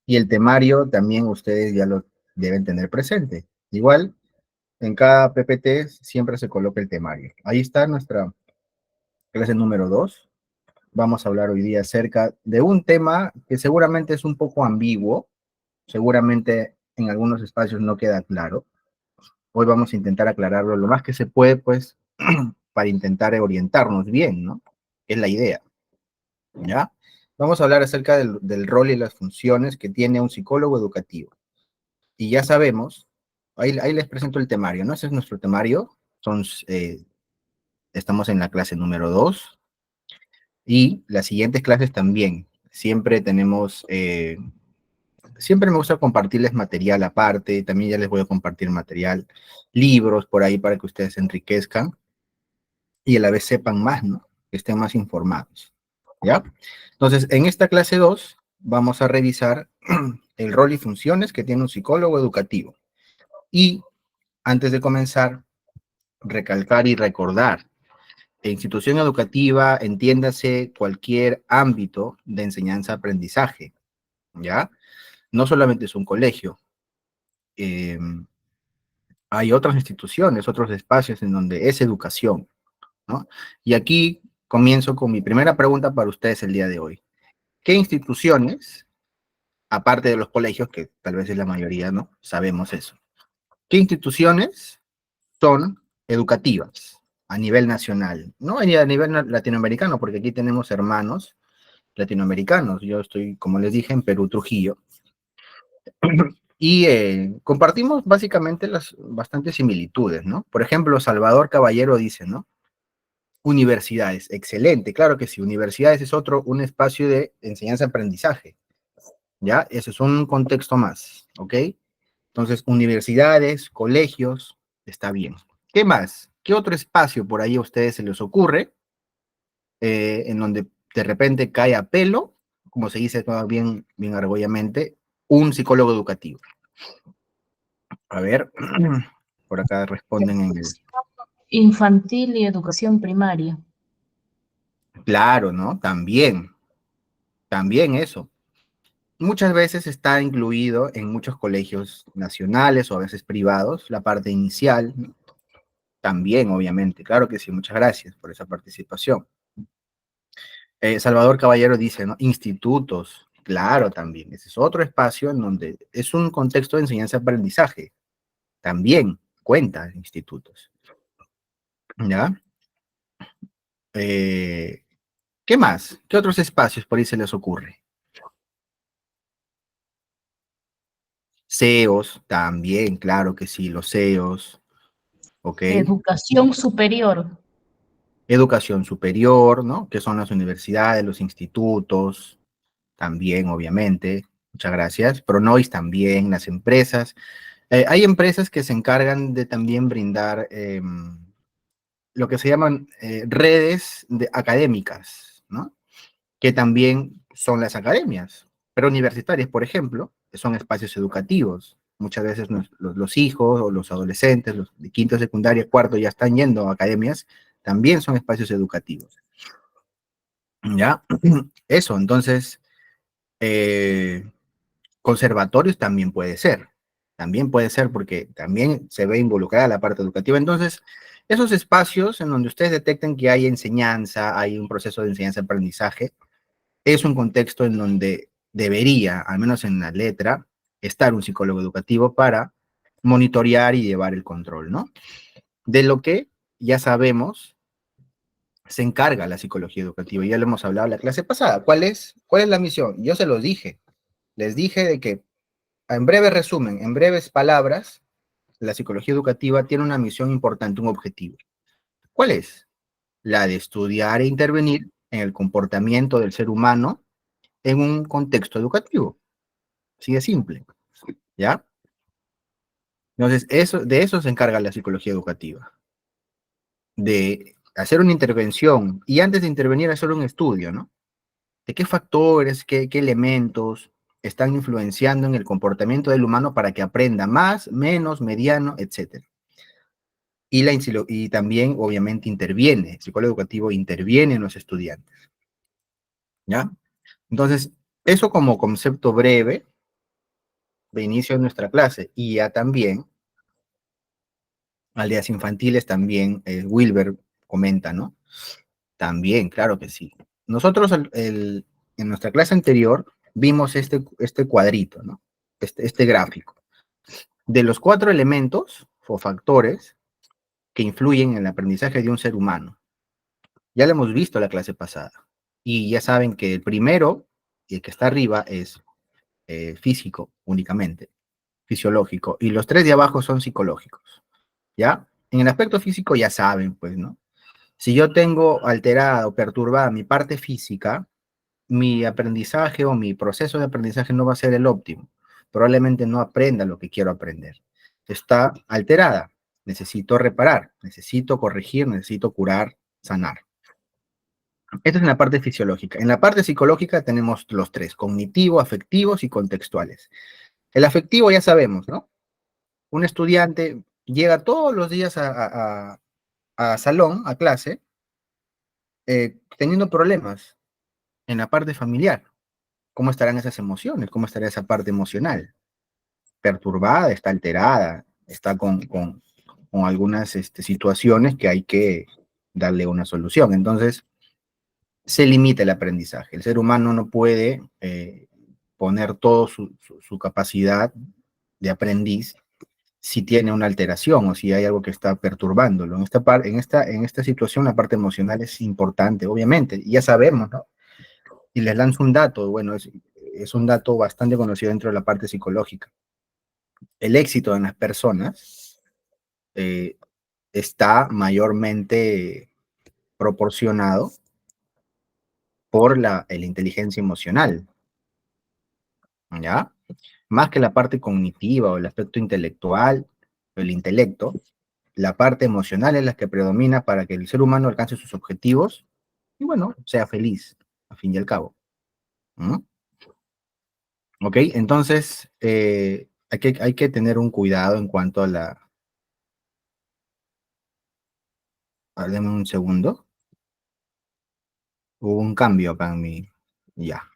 Y el temario también ustedes ya lo deben tener presente. Igual, en cada PPT siempre se coloca el temario. Ahí está nuestra clase número 2. Vamos a hablar hoy día acerca de un tema que seguramente es un poco ambiguo, seguramente en algunos espacios no queda claro. Hoy vamos a intentar aclararlo lo más que se puede, pues, para intentar orientarnos bien, ¿no? Es la idea, ¿ya? Vamos a hablar acerca del rol y las funciones que tiene un psicólogo educativo. Y ya sabemos, ahí les presento el temario, ¿no? Ese es nuestro temario. Son, estamos en la clase número 2 y las siguientes clases también. Siempre tenemos, siempre me gusta compartirles material aparte, también ya les voy a compartir material, libros por ahí para que ustedes se enriquezcan y a la vez sepan más, ¿no? Que estén más informados, ¿ya? Entonces, en esta clase 2 vamos a revisar el rol y funciones que tiene un psicólogo educativo. Y antes de comenzar, recalcar y recordar, institución educativa, entiéndase cualquier ámbito de enseñanza-aprendizaje, ¿ya? No solamente es un colegio, eh, hay otras instituciones, otros espacios en donde es educación, ¿no? Y aquí comienzo con mi primera pregunta para ustedes el día de hoy. ¿Qué instituciones, aparte de los colegios, que tal vez es la mayoría, ¿no? Sabemos eso. ¿Qué instituciones son educativas a nivel nacional? No a nivel latinoamericano, porque aquí tenemos hermanos latinoamericanos. Yo estoy, como les dije, en Perú, Trujillo. Y compartimos básicamente las bastantes similitudes, ¿no? Por ejemplo, Salvador Caballero dice, ¿no? Universidades, excelente, claro que sí, universidades es otro, un espacio de enseñanza-aprendizaje, ¿ya? Ese es un contexto más, ¿ok? Entonces, universidades, colegios, está bien. ¿Qué más? ¿Qué otro espacio por ahí a ustedes se les ocurre en donde de repente cae a pelo, como se dice bien, bien argolladamente, un psicólogo educativo? A ver, por acá responden en el... Infantil y educación primaria. Claro, ¿no? También eso. Muchas veces está incluido en muchos colegios nacionales o a veces privados, la parte inicial, ¿no? También, obviamente, claro que sí, muchas gracias por esa participación. Salvador Caballero dice, ¿no? Institutos, claro, también, ese es otro espacio en donde es un contexto de enseñanza-aprendizaje, también cuenta institutos, ¿ya? ¿Qué más? ¿Qué otros espacios por ahí se les ocurre? CEOs, también, claro que sí, los CEOs, ¿ok? Educación superior. Educación superior, ¿no? Que son las universidades, los institutos, también, obviamente. Muchas gracias. Pronois también, las empresas. Hay empresas que se encargan de también brindar lo que se llaman redes académicas, ¿no? Que también son las academias, pero universitarias, por ejemplo, que son espacios educativos. Muchas veces los hijos o los adolescentes, los de quinto, secundaria, cuarto, ya están yendo a academias, también son espacios educativos. ¿Ya? Eso, entonces, conservatorios también puede ser porque también se ve involucrada la parte educativa. Entonces, esos espacios en donde ustedes detecten que hay enseñanza, hay un proceso de enseñanza-aprendizaje, es un contexto en donde debería, al menos en la letra, estar un psicólogo educativo para monitorear y llevar el control, ¿no? De lo que ya sabemos se encarga la psicología educativa, ya lo hemos hablado en la clase pasada. ¿Cuál es la misión? Yo se los dije, les dije de que, en breve resumen, en breves palabras, la psicología educativa tiene una misión importante, un objetivo. ¿Cuál es? La de estudiar e intervenir en el comportamiento del ser humano en un contexto educativo. Así de simple, ¿ya? Entonces, de eso se encarga la psicología educativa, de hacer una intervención y antes de intervenir hacer un estudio, ¿no? De qué factores, qué elementos están influenciando en el comportamiento del humano para que aprenda más, menos, mediano, etc. Y también, obviamente, interviene, el psicólogo educativo interviene en los estudiantes, ¿ya? Entonces, eso como concepto breve, de inicio de nuestra clase. Y ya también, aldeas infantiles también, Wilber comenta, ¿no? También, claro que sí. Nosotros en nuestra clase anterior vimos este cuadrito, ¿no? Este gráfico. De los 4 elementos o factores que influyen en el aprendizaje de un ser humano. Ya lo hemos visto la clase pasada. Y ya saben que el primero, y el que está arriba, es físico únicamente, fisiológico. Y los 3 de abajo son psicológicos. ¿Ya? En el aspecto físico ya saben, pues, ¿no? Si yo tengo alterada o perturbada mi parte física, mi aprendizaje o mi proceso de aprendizaje no va a ser el óptimo. Probablemente no aprenda lo que quiero aprender. Está alterada. Necesito reparar, necesito corregir, necesito curar, sanar. Esto es en la parte fisiológica. En la parte psicológica tenemos los 3, cognitivo, afectivos y contextuales. El afectivo ya sabemos, ¿no? Un estudiante llega todos los días a salón, a clase, teniendo problemas en la parte familiar. ¿Cómo estarán esas emociones? ¿Cómo estará esa parte emocional? Perturbada, está alterada, está con algunas situaciones que hay que darle una solución. Entonces, se limita el aprendizaje. El ser humano no puede poner toda su capacidad de aprendiz si tiene una alteración o si hay algo que está perturbándolo. En esta situación la parte emocional es importante, obviamente, y ya sabemos, ¿no? Y les lanzo un dato, bueno, es un dato bastante conocido dentro de la parte psicológica. El éxito en las personas eh, está mayormente proporcionado por la inteligencia emocional, ¿ya? Más que la parte cognitiva o el aspecto intelectual, el intelecto, la parte emocional es la que predomina para que el ser humano alcance sus objetivos y, bueno, sea feliz, a fin y al cabo. ¿Mm? ¿Ok? Entonces, hay que tener un cuidado en cuanto a la... Dame un segundo. Hubo un cambio acá en mi... Ya.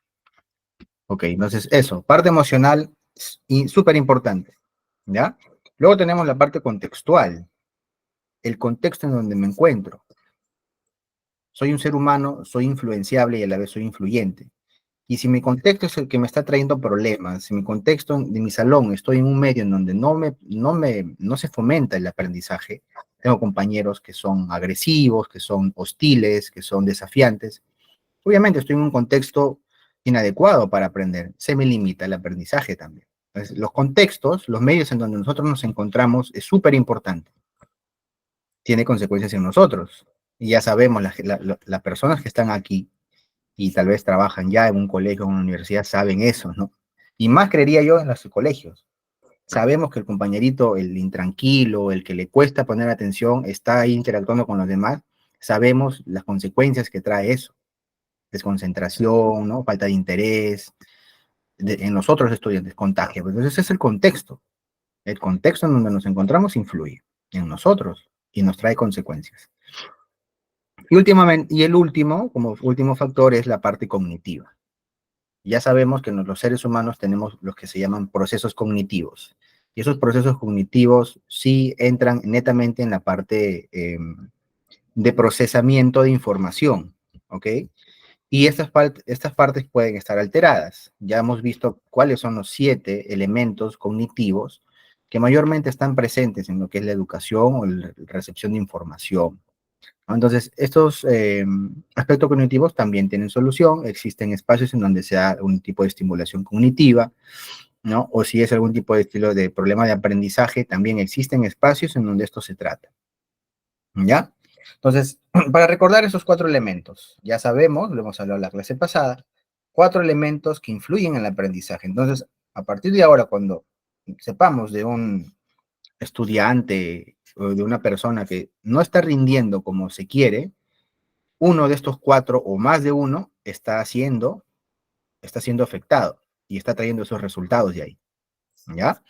Ok, entonces eso, parte emocional y súper importante, ¿ya? Luego tenemos la parte contextual, el contexto en donde me encuentro. Soy un ser humano, soy influenciable y a la vez soy influyente. Y si mi contexto es el que me está trayendo problemas, si mi contexto de mi salón estoy en un medio en donde no se fomenta el aprendizaje, tengo compañeros que son agresivos, que son hostiles, que son desafiantes, obviamente estoy en un contexto inadecuado para aprender, se me limita el aprendizaje también. Entonces, los contextos, los medios en donde nosotros nos encontramos es súper importante, tiene consecuencias en nosotros. Y ya sabemos, las personas que están aquí y tal vez trabajan ya en un colegio o en una universidad saben eso, ¿no? Y más creería yo en los colegios. Sabemos que el compañerito, el intranquilo, el que le cuesta poner atención, está ahí interactuando con los demás. Sabemos las consecuencias que trae eso. Desconcentración, ¿no? Falta de interés en los otros estudiantes, contagio. Entonces ese es el contexto. El contexto en donde nos encontramos influye en nosotros y nos trae consecuencias. Y últimamente, y el último, como último factor, es la parte cognitiva. Ya sabemos que los seres humanos tenemos los que se llaman procesos cognitivos. Y esos procesos cognitivos sí entran netamente en la parte de procesamiento de información, ¿ok? Y estas partes pueden estar alteradas. Ya hemos visto cuáles son los 7 elementos cognitivos que mayormente están presentes en lo que es la educación o la recepción de información. Entonces, estos aspectos cognitivos también tienen solución. Existen espacios en donde se da un tipo de estimulación cognitiva, ¿no? O si es algún tipo de estilo de problema de aprendizaje, también existen espacios en donde esto se trata, ¿ya? Entonces, para recordar esos 4 elementos, ya sabemos, lo hemos hablado en la clase pasada, 4 elementos que influyen en el aprendizaje. Entonces, a partir de ahora, cuando sepamos de un estudiante o de una persona que no está rindiendo como se quiere, uno de estos 4 o más de uno está siendo afectado y está trayendo esos resultados de ahí, ¿ya?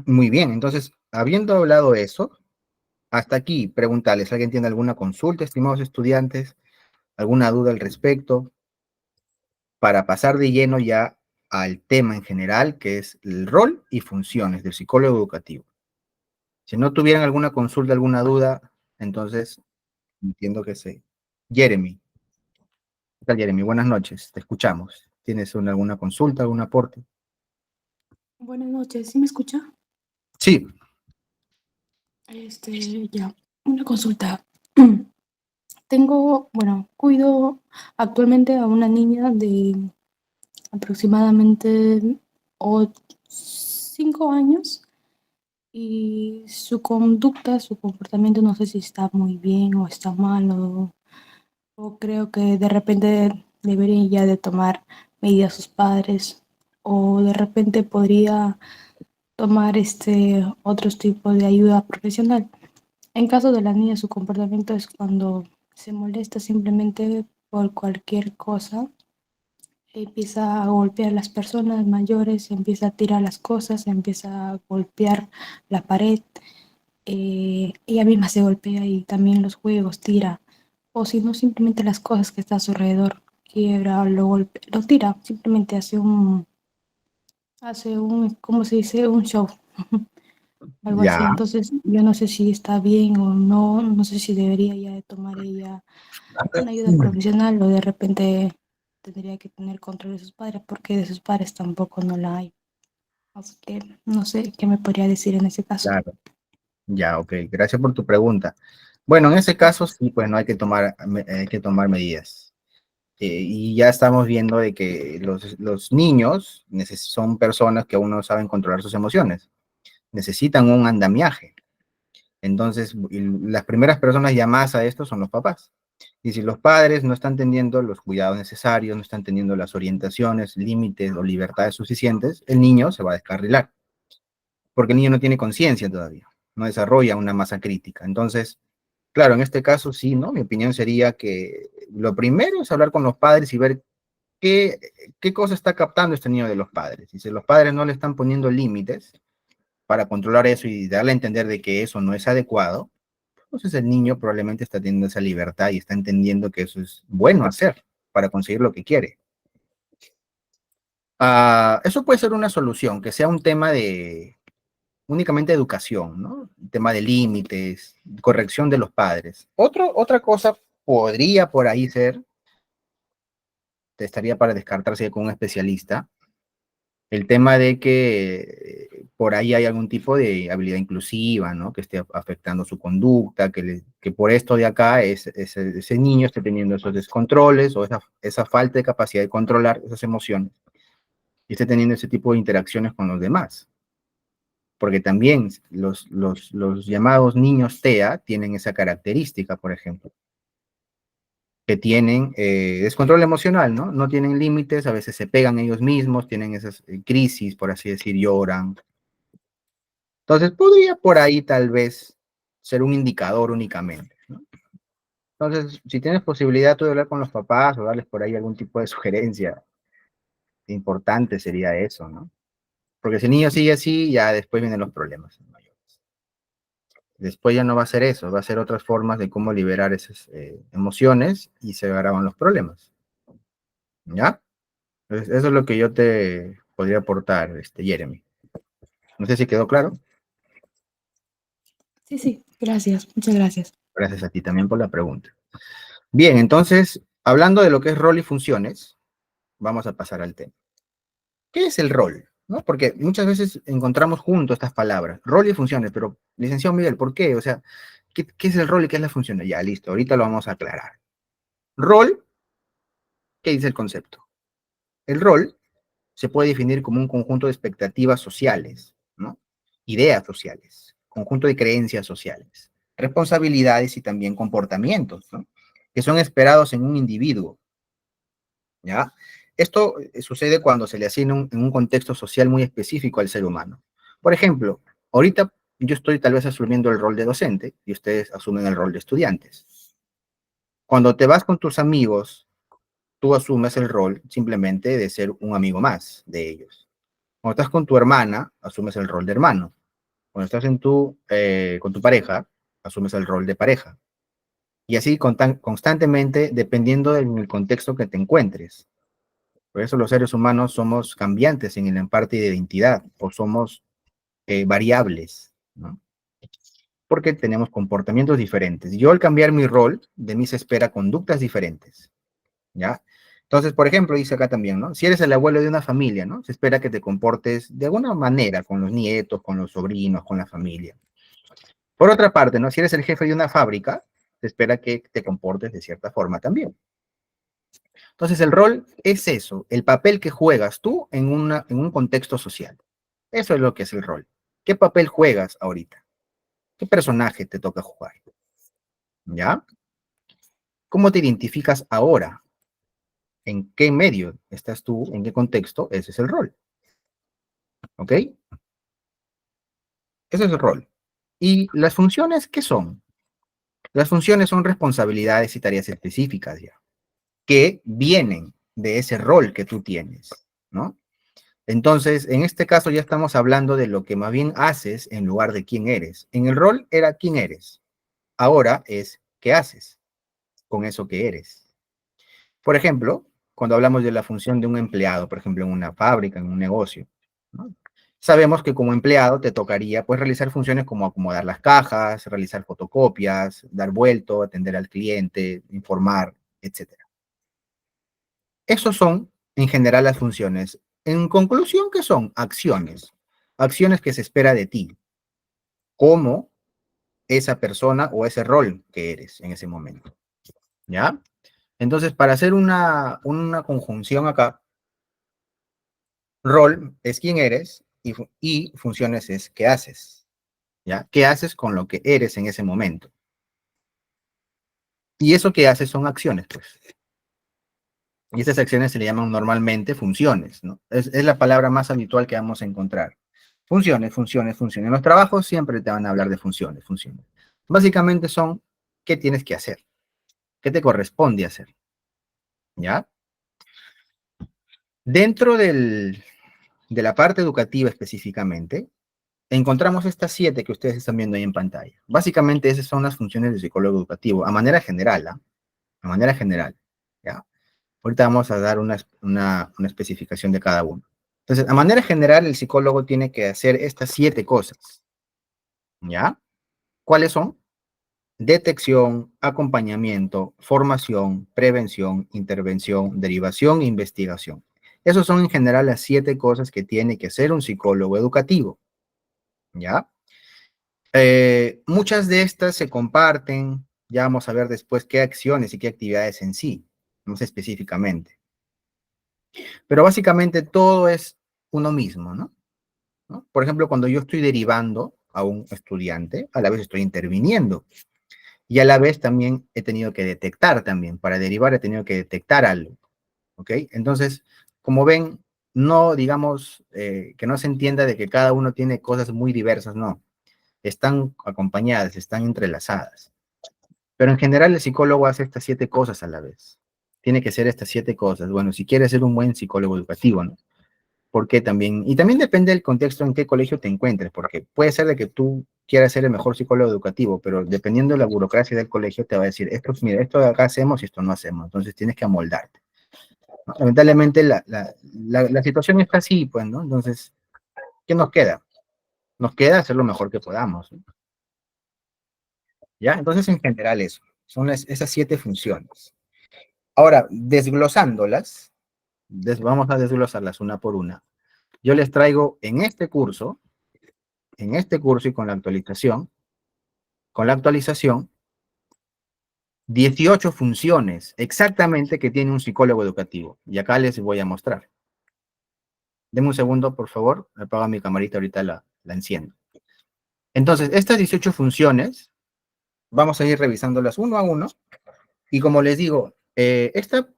Muy bien, entonces, habiendo hablado eso, hasta aquí, preguntarles, ¿alguien tiene alguna consulta, estimados estudiantes? ¿Alguna duda al respecto? Para pasar de lleno ya al tema en general, que es el rol y funciones del psicólogo educativo. Si no tuvieran alguna consulta, alguna duda, entonces entiendo que sí. Jeremy. ¿Qué tal, Jeremy? Buenas noches, te escuchamos. ¿Tienes alguna consulta, algún aporte? Buenas noches, ¿sí me escucha? Sí. Ya, una consulta. Cuido actualmente a una niña de aproximadamente 5 años y su conducta, su comportamiento, no sé si está muy bien o está mal o creo que de repente deberían ya de tomar medidas sus padres o de repente podría tomar otros tipos de ayuda profesional. En caso de la niña, su comportamiento es cuando se molesta simplemente por cualquier cosa, empieza a golpear a las personas mayores, empieza a tirar las cosas, empieza a golpear la pared, ella misma se golpea y también los juegos tira, o si no, simplemente las cosas que está a su alrededor, quiebra, lo golpea, lo tira, simplemente ¿cómo se dice? Un show. Algo así. Ya. Entonces, yo no sé si está bien o no, no sé si debería ya de tomar ella una ayuda profesional o de repente tendría que tener control de sus padres, porque de sus padres tampoco no la hay. Así que no sé qué me podría decir en ese caso. Claro. Ya, ok. Gracias por tu pregunta. Bueno, en ese caso Gracias. sí, pues no hay que tomar medidas. Y ya estamos viendo de que los niños son personas que aún no saben controlar sus emociones. Necesitan un andamiaje. Entonces, las primeras personas llamadas a esto son los papás. Y si los padres no están teniendo los cuidados necesarios, no están teniendo las orientaciones, límites o libertades suficientes, el niño se va a descarrilar. Porque el niño no tiene conciencia todavía, no desarrolla una masa crítica. Entonces, claro, en este caso sí, ¿no? Mi opinión sería que lo primero es hablar con los padres y ver qué, qué cosa está captando este niño de los padres. Y si los padres no le están poniendo límites para controlar eso y darle a entender de que eso no es adecuado, entonces el niño probablemente está teniendo esa libertad y está entendiendo que eso es bueno hacer para conseguir lo que quiere. Eso puede ser una solución, que sea un tema de únicamente educación, ¿no? El tema de límites, corrección de los padres. Otra cosa podría por ahí ser, estaría para descartarse con un especialista, el tema de que por ahí hay algún tipo de habilidad inclusiva, ¿no? Que esté afectando su conducta, que por esto de acá ese niño esté teniendo esos descontroles o esa falta de capacidad de controlar esas emociones y esté teniendo ese tipo de interacciones con los demás. Porque también los llamados niños TEA tienen esa característica, por ejemplo, que tienen descontrol emocional, ¿no? No tienen límites, a veces se pegan ellos mismos, tienen esas crisis, por así decir, lloran. Entonces, podría por ahí tal vez ser un indicador únicamente, ¿no? Entonces, si tienes posibilidad tú de hablar con los papás o darles por ahí algún tipo de sugerencia importante, sería eso, ¿no? Porque si el niño sigue así, ya después vienen los problemas mayores. Después ya no va a ser eso, va a ser otras formas de cómo liberar esas emociones y se agravan los problemas. ¿Ya? Entonces, eso es lo que yo te podría aportar, Jeremy. No sé si quedó claro. Sí, sí, gracias, muchas gracias. Gracias a ti también por la pregunta. Bien, entonces, hablando de lo que es rol y funciones, vamos a pasar al tema. ¿Qué es el rol? ¿No? Porque muchas veces encontramos juntos estas palabras, rol y funciones, pero, licenciado Miguel, ¿por qué? O sea, ¿qué es el rol y qué es la función? Ya, listo, ahorita lo vamos a aclarar. Rol, ¿qué dice el concepto? El rol se puede definir como un conjunto de expectativas sociales, ¿no? Ideas sociales, conjunto de creencias sociales, responsabilidades y también comportamientos, ¿no? Que son esperados en un individuo, ¿ya? Esto sucede cuando se le asigna en un contexto social muy específico al ser humano. Por ejemplo, ahorita yo estoy tal vez asumiendo el rol de docente y ustedes asumen el rol de estudiantes. Cuando te vas con tus amigos, tú asumes el rol simplemente de ser un amigo más de ellos. Cuando estás con tu hermana, asumes el rol de hermano. Cuando estás con tu pareja, asumes el rol de pareja. Y así constantemente, dependiendo del contexto que te encuentres. Por eso los seres humanos somos cambiantes en el parte de identidad, o somos variables, ¿no? Porque tenemos comportamientos diferentes. Yo al cambiar mi rol, de mí se espera conductas diferentes, ¿ya? Entonces, por ejemplo, dice acá también, ¿no? Si eres el abuelo de una familia, ¿no? Se espera que te comportes de alguna manera con los nietos, con los sobrinos, con la familia. Por otra parte, ¿no? Si eres el jefe de una fábrica, se espera que te comportes de cierta forma también. Entonces, el rol es eso, el papel que juegas tú en un contexto social. Eso es lo que es el rol. ¿Qué papel juegas ahorita? ¿Qué personaje te toca jugar? ¿Ya? ¿Cómo te identificas ahora? ¿En qué medio estás tú? ¿En qué contexto? Ese es el rol. ¿Ok? Ese es el rol. ¿Y las funciones qué son? Las funciones son responsabilidades y tareas específicas ya, que vienen de ese rol que tú tienes, ¿no? Entonces, en este caso ya estamos hablando de lo que más bien haces en lugar de quién eres. En el rol era quién eres. Ahora es qué haces con eso que eres. Por ejemplo, cuando hablamos de la función de un empleado, por ejemplo, en una fábrica, en un negocio, ¿no? Sabemos que como empleado te tocaría pues realizar funciones como acomodar las cajas, realizar fotocopias, dar vuelto, atender al cliente, informar, etcétera. Esos son en general las funciones. En conclusión, ¿qué son? Acciones. Acciones que se espera de ti, como esa persona o ese rol que eres en ese momento. ¿Ya? Entonces, para hacer una conjunción acá, rol es quién eres y funciones es qué haces. ¿Ya? ¿Qué haces con lo que eres en ese momento? Y eso que haces son acciones, pues. Y estas acciones se le llaman normalmente funciones, ¿no? Es la palabra más habitual que vamos a encontrar. Funciones, funciones, funciones. En los trabajos siempre te van a hablar de funciones, funciones. Básicamente son qué tienes que hacer, qué te corresponde hacer, ¿ya? Dentro de la parte educativa específicamente, encontramos estas 7 que ustedes están viendo ahí en pantalla. Básicamente esas son las funciones del psicólogo educativo, a manera general, ¿ah? A manera general, ¿ya? Ahorita vamos a dar una especificación de cada uno. Entonces, a manera general, el psicólogo tiene que hacer estas 7 cosas, ¿ya? ¿Cuáles son? Detección, acompañamiento, formación, prevención, intervención, derivación e investigación. Esas son en general las 7 cosas que tiene que hacer un psicólogo educativo, ¿ya? Muchas de estas se comparten, ya vamos a ver después qué acciones y qué actividades en sí, más específicamente. Pero básicamente todo es uno mismo, ¿no? ¿No? Por ejemplo, cuando yo estoy derivando a un estudiante, a la vez estoy interviniendo. Y a la vez también he tenido que detectar también. Para derivar he tenido que detectar algo. ¿Ok? Entonces, como ven, no digamos que no se entienda de que cada uno tiene cosas muy diversas, no. Están acompañadas, están entrelazadas. Pero en general el psicólogo hace estas 7 cosas a la vez. Tiene que ser estas 7 cosas. Bueno, si quieres ser un buen psicólogo educativo, ¿no? Porque también, y también depende del contexto en qué colegio te encuentres, porque puede ser de que tú quieras ser el mejor psicólogo educativo, pero dependiendo de la burocracia del colegio te va a decir, esto, mira, esto de acá hacemos y esto no hacemos, entonces tienes que amoldarte. ¿No? Lamentablemente la situación está así, pues, ¿no? Entonces, ¿qué nos queda? Nos queda hacer lo mejor que podamos, ¿no? ¿Ya? Entonces, en general eso, son esas 7 funciones. Ahora, desglosándolas, vamos a desglosarlas una por una. Yo les traigo en este curso y con la actualización, 18 funciones exactamente que tiene un psicólogo educativo. Y acá les voy a mostrar. Denme un segundo, por favor. Me apago mi camarita, ahorita la enciendo. Entonces, estas 18 funciones, vamos a ir revisándolas uno a uno. Y como les digo, esta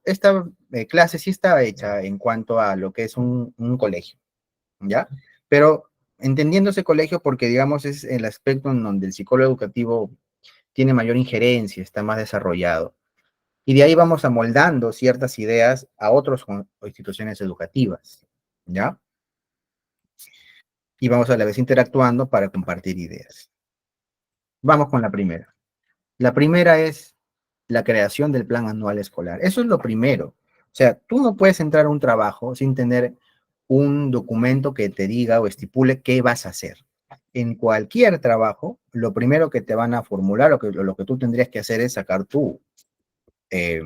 clase sí está hecha en cuanto a lo que es un colegio, ¿ya? Pero entendiendo ese colegio porque, digamos, es el aspecto en donde el psicólogo educativo tiene mayor injerencia, está más desarrollado. Y de ahí vamos amoldando ciertas ideas a otras instituciones educativas, ¿ya? Y vamos a la vez interactuando para compartir ideas. Vamos con la primera. La primera es la creación del plan anual escolar. Eso es lo primero. O sea, tú no puedes entrar a un trabajo sin tener un documento que te diga o estipule qué vas a hacer. En cualquier trabajo, lo primero que te van a formular o lo que tú tendrías que hacer es sacar eh,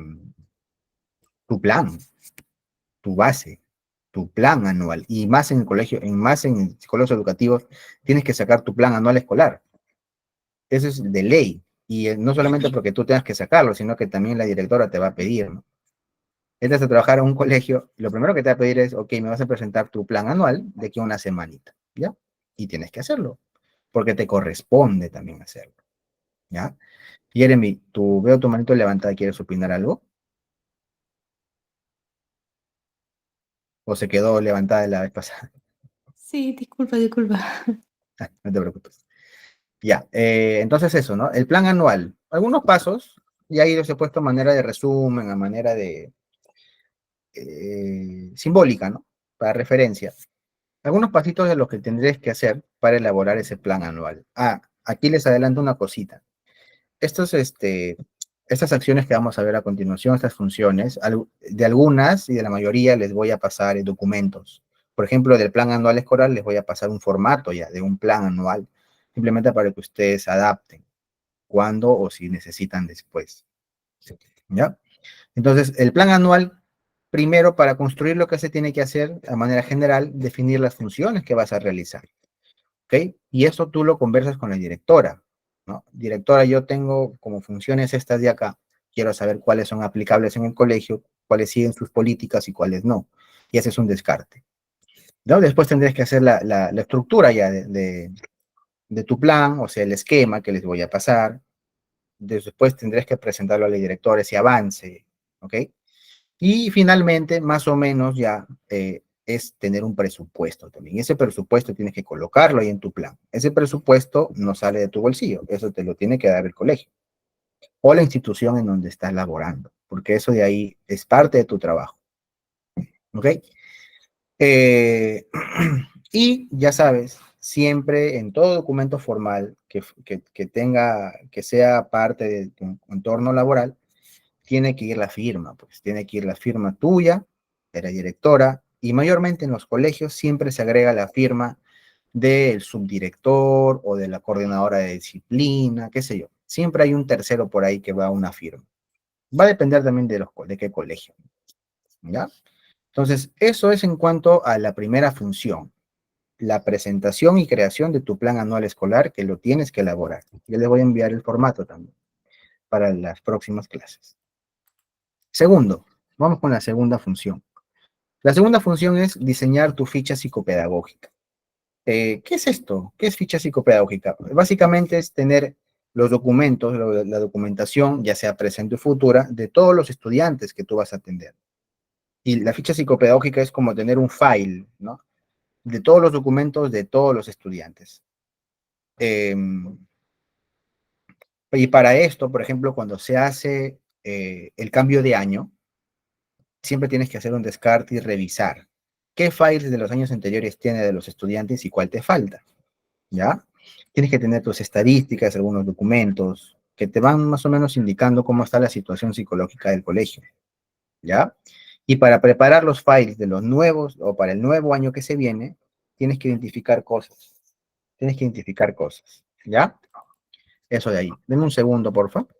tu plan, tu base, tu plan anual. Y más en el colegio, más en colegios educativos, tienes que sacar tu plan anual escolar. Eso es de ley. Y no solamente porque tú tengas que sacarlo, sino que también la directora te va a pedir, ¿no? Entras a trabajar en un colegio, lo primero que te va a pedir es, ok, me vas a presentar tu plan anual de aquí a una semanita, ¿ya? Y tienes que hacerlo, porque te corresponde también hacerlo, ¿ya? Jeremy, tú veo tu manito levantada, ¿quieres opinar algo? ¿O se quedó levantada de la vez pasada? Sí, disculpa, disculpa. No te preocupes. Ya, entonces eso, ¿no? El plan anual, algunos pasos, y ahí los he puesto a manera de resumen, a manera de simbólica, ¿no? Para referencia. Algunos pasitos de lo que tendréis que hacer para elaborar ese plan anual. Ah, aquí les adelanto una cosita. Estas acciones que vamos a ver a continuación, estas funciones, de algunas y de la mayoría les voy a pasar documentos. Por ejemplo, del plan anual escolar les voy a pasar un formato ya de un plan anual, simplemente para que ustedes adapten cuando o si necesitan después. ¿Ya? Entonces, el plan anual, primero, para construir lo que se tiene que hacer, a manera general, definir las funciones que vas a realizar. ¿Ok? Y eso tú lo conversas con la directora, ¿no? Directora, yo tengo como funciones estas de acá, quiero saber cuáles son aplicables en el colegio, cuáles siguen sus políticas y cuáles no. Y ese es un descarte, ¿no? Después tendrías que hacer la estructura ya de tu plan, o sea, el esquema que les voy a pasar. Después tendrías que presentarlo a la directora, ese avance, ¿ok? Y finalmente, más o menos ya es tener un presupuesto también. Ese presupuesto tienes que colocarlo ahí en tu plan. Ese presupuesto no sale de tu bolsillo, eso te lo tiene que dar el colegio o la institución en donde estás laborando, porque eso de ahí es parte de tu trabajo. ¿Ok? Eh, y ya sabes, siempre en todo documento formal que sea parte de tu entorno laboral, tiene que ir la firma, pues tiene que ir la firma tuya, de la directora, y mayormente en los colegios siempre se agrega la firma del subdirector o de la coordinadora de disciplina, qué sé yo. Siempre hay un tercero por ahí que va a una firma. Va a depender también de qué colegio, ¿ya? Entonces, eso es en cuanto a la primera función, la presentación y creación de tu plan anual escolar que lo tienes que elaborar. Yo les voy a enviar el formato también para las próximas clases. Segundo, vamos con la segunda función. La segunda función es diseñar tu ficha psicopedagógica. ¿Qué es esto? ¿Qué es ficha psicopedagógica? Básicamente es tener los documentos, la documentación, ya sea presente o futura, de todos los estudiantes que tú vas a atender. Y la ficha psicopedagógica es como tener un file, ¿no? De todos los documentos de todos los estudiantes. Y para esto, por ejemplo, cuando se hace el cambio de año, siempre tienes que hacer un descarte y revisar qué files de los años anteriores tiene de los estudiantes y cuál te falta, ¿ya? Tienes que tener tus estadísticas, algunos documentos que te van más o menos indicando cómo está la situación psicológica del colegio, ¿ya? Y para preparar los files de los nuevos o para el nuevo año que se viene, tienes que identificar cosas. Tienes que identificar cosas, ¿ya? Eso de ahí. Denme un segundo, por favor.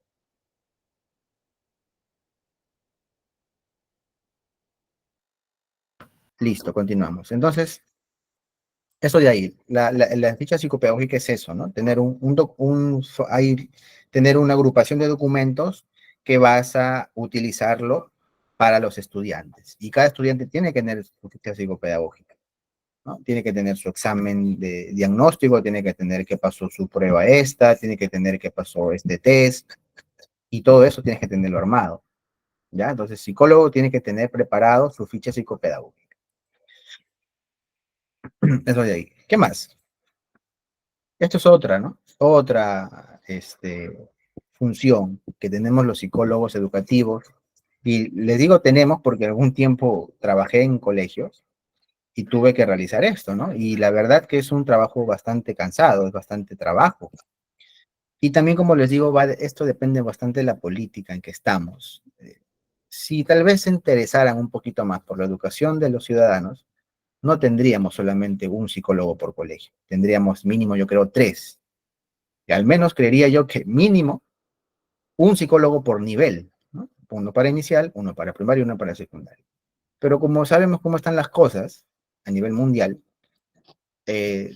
Listo, continuamos. Entonces, eso de ahí, la ficha psicopedagógica es eso, ¿no? Tener tener una agrupación de documentos que vas a utilizarlo para los estudiantes. Y cada estudiante tiene que tener su ficha psicopedagógica, ¿no? Tiene que tener su examen de diagnóstico, tiene que tener que pasó su prueba esta, tiene que tener que pasó este test, y todo eso tienes que tenerlo armado, ¿ya? Entonces, psicólogo tiene que tener preparado su ficha psicopedagógica. Eso de ahí. ¿Qué más? Esto es otra, ¿no? Otra función que tenemos los psicólogos educativos. Y les digo tenemos porque algún tiempo trabajé en colegios y tuve que realizar esto, ¿no? Y la verdad que es un trabajo bastante cansado, es bastante trabajo. Y también, como les digo, esto depende bastante de la política en que estamos. si tal vez se interesaran un poquito más por la educación de los ciudadanos, no tendríamos solamente un psicólogo por colegio, tendríamos mínimo, yo creo, 3. Y al menos creería yo que mínimo un psicólogo por nivel, ¿no? Uno para inicial, uno para primario y uno para secundario. Pero como sabemos cómo están las cosas a nivel mundial, eh,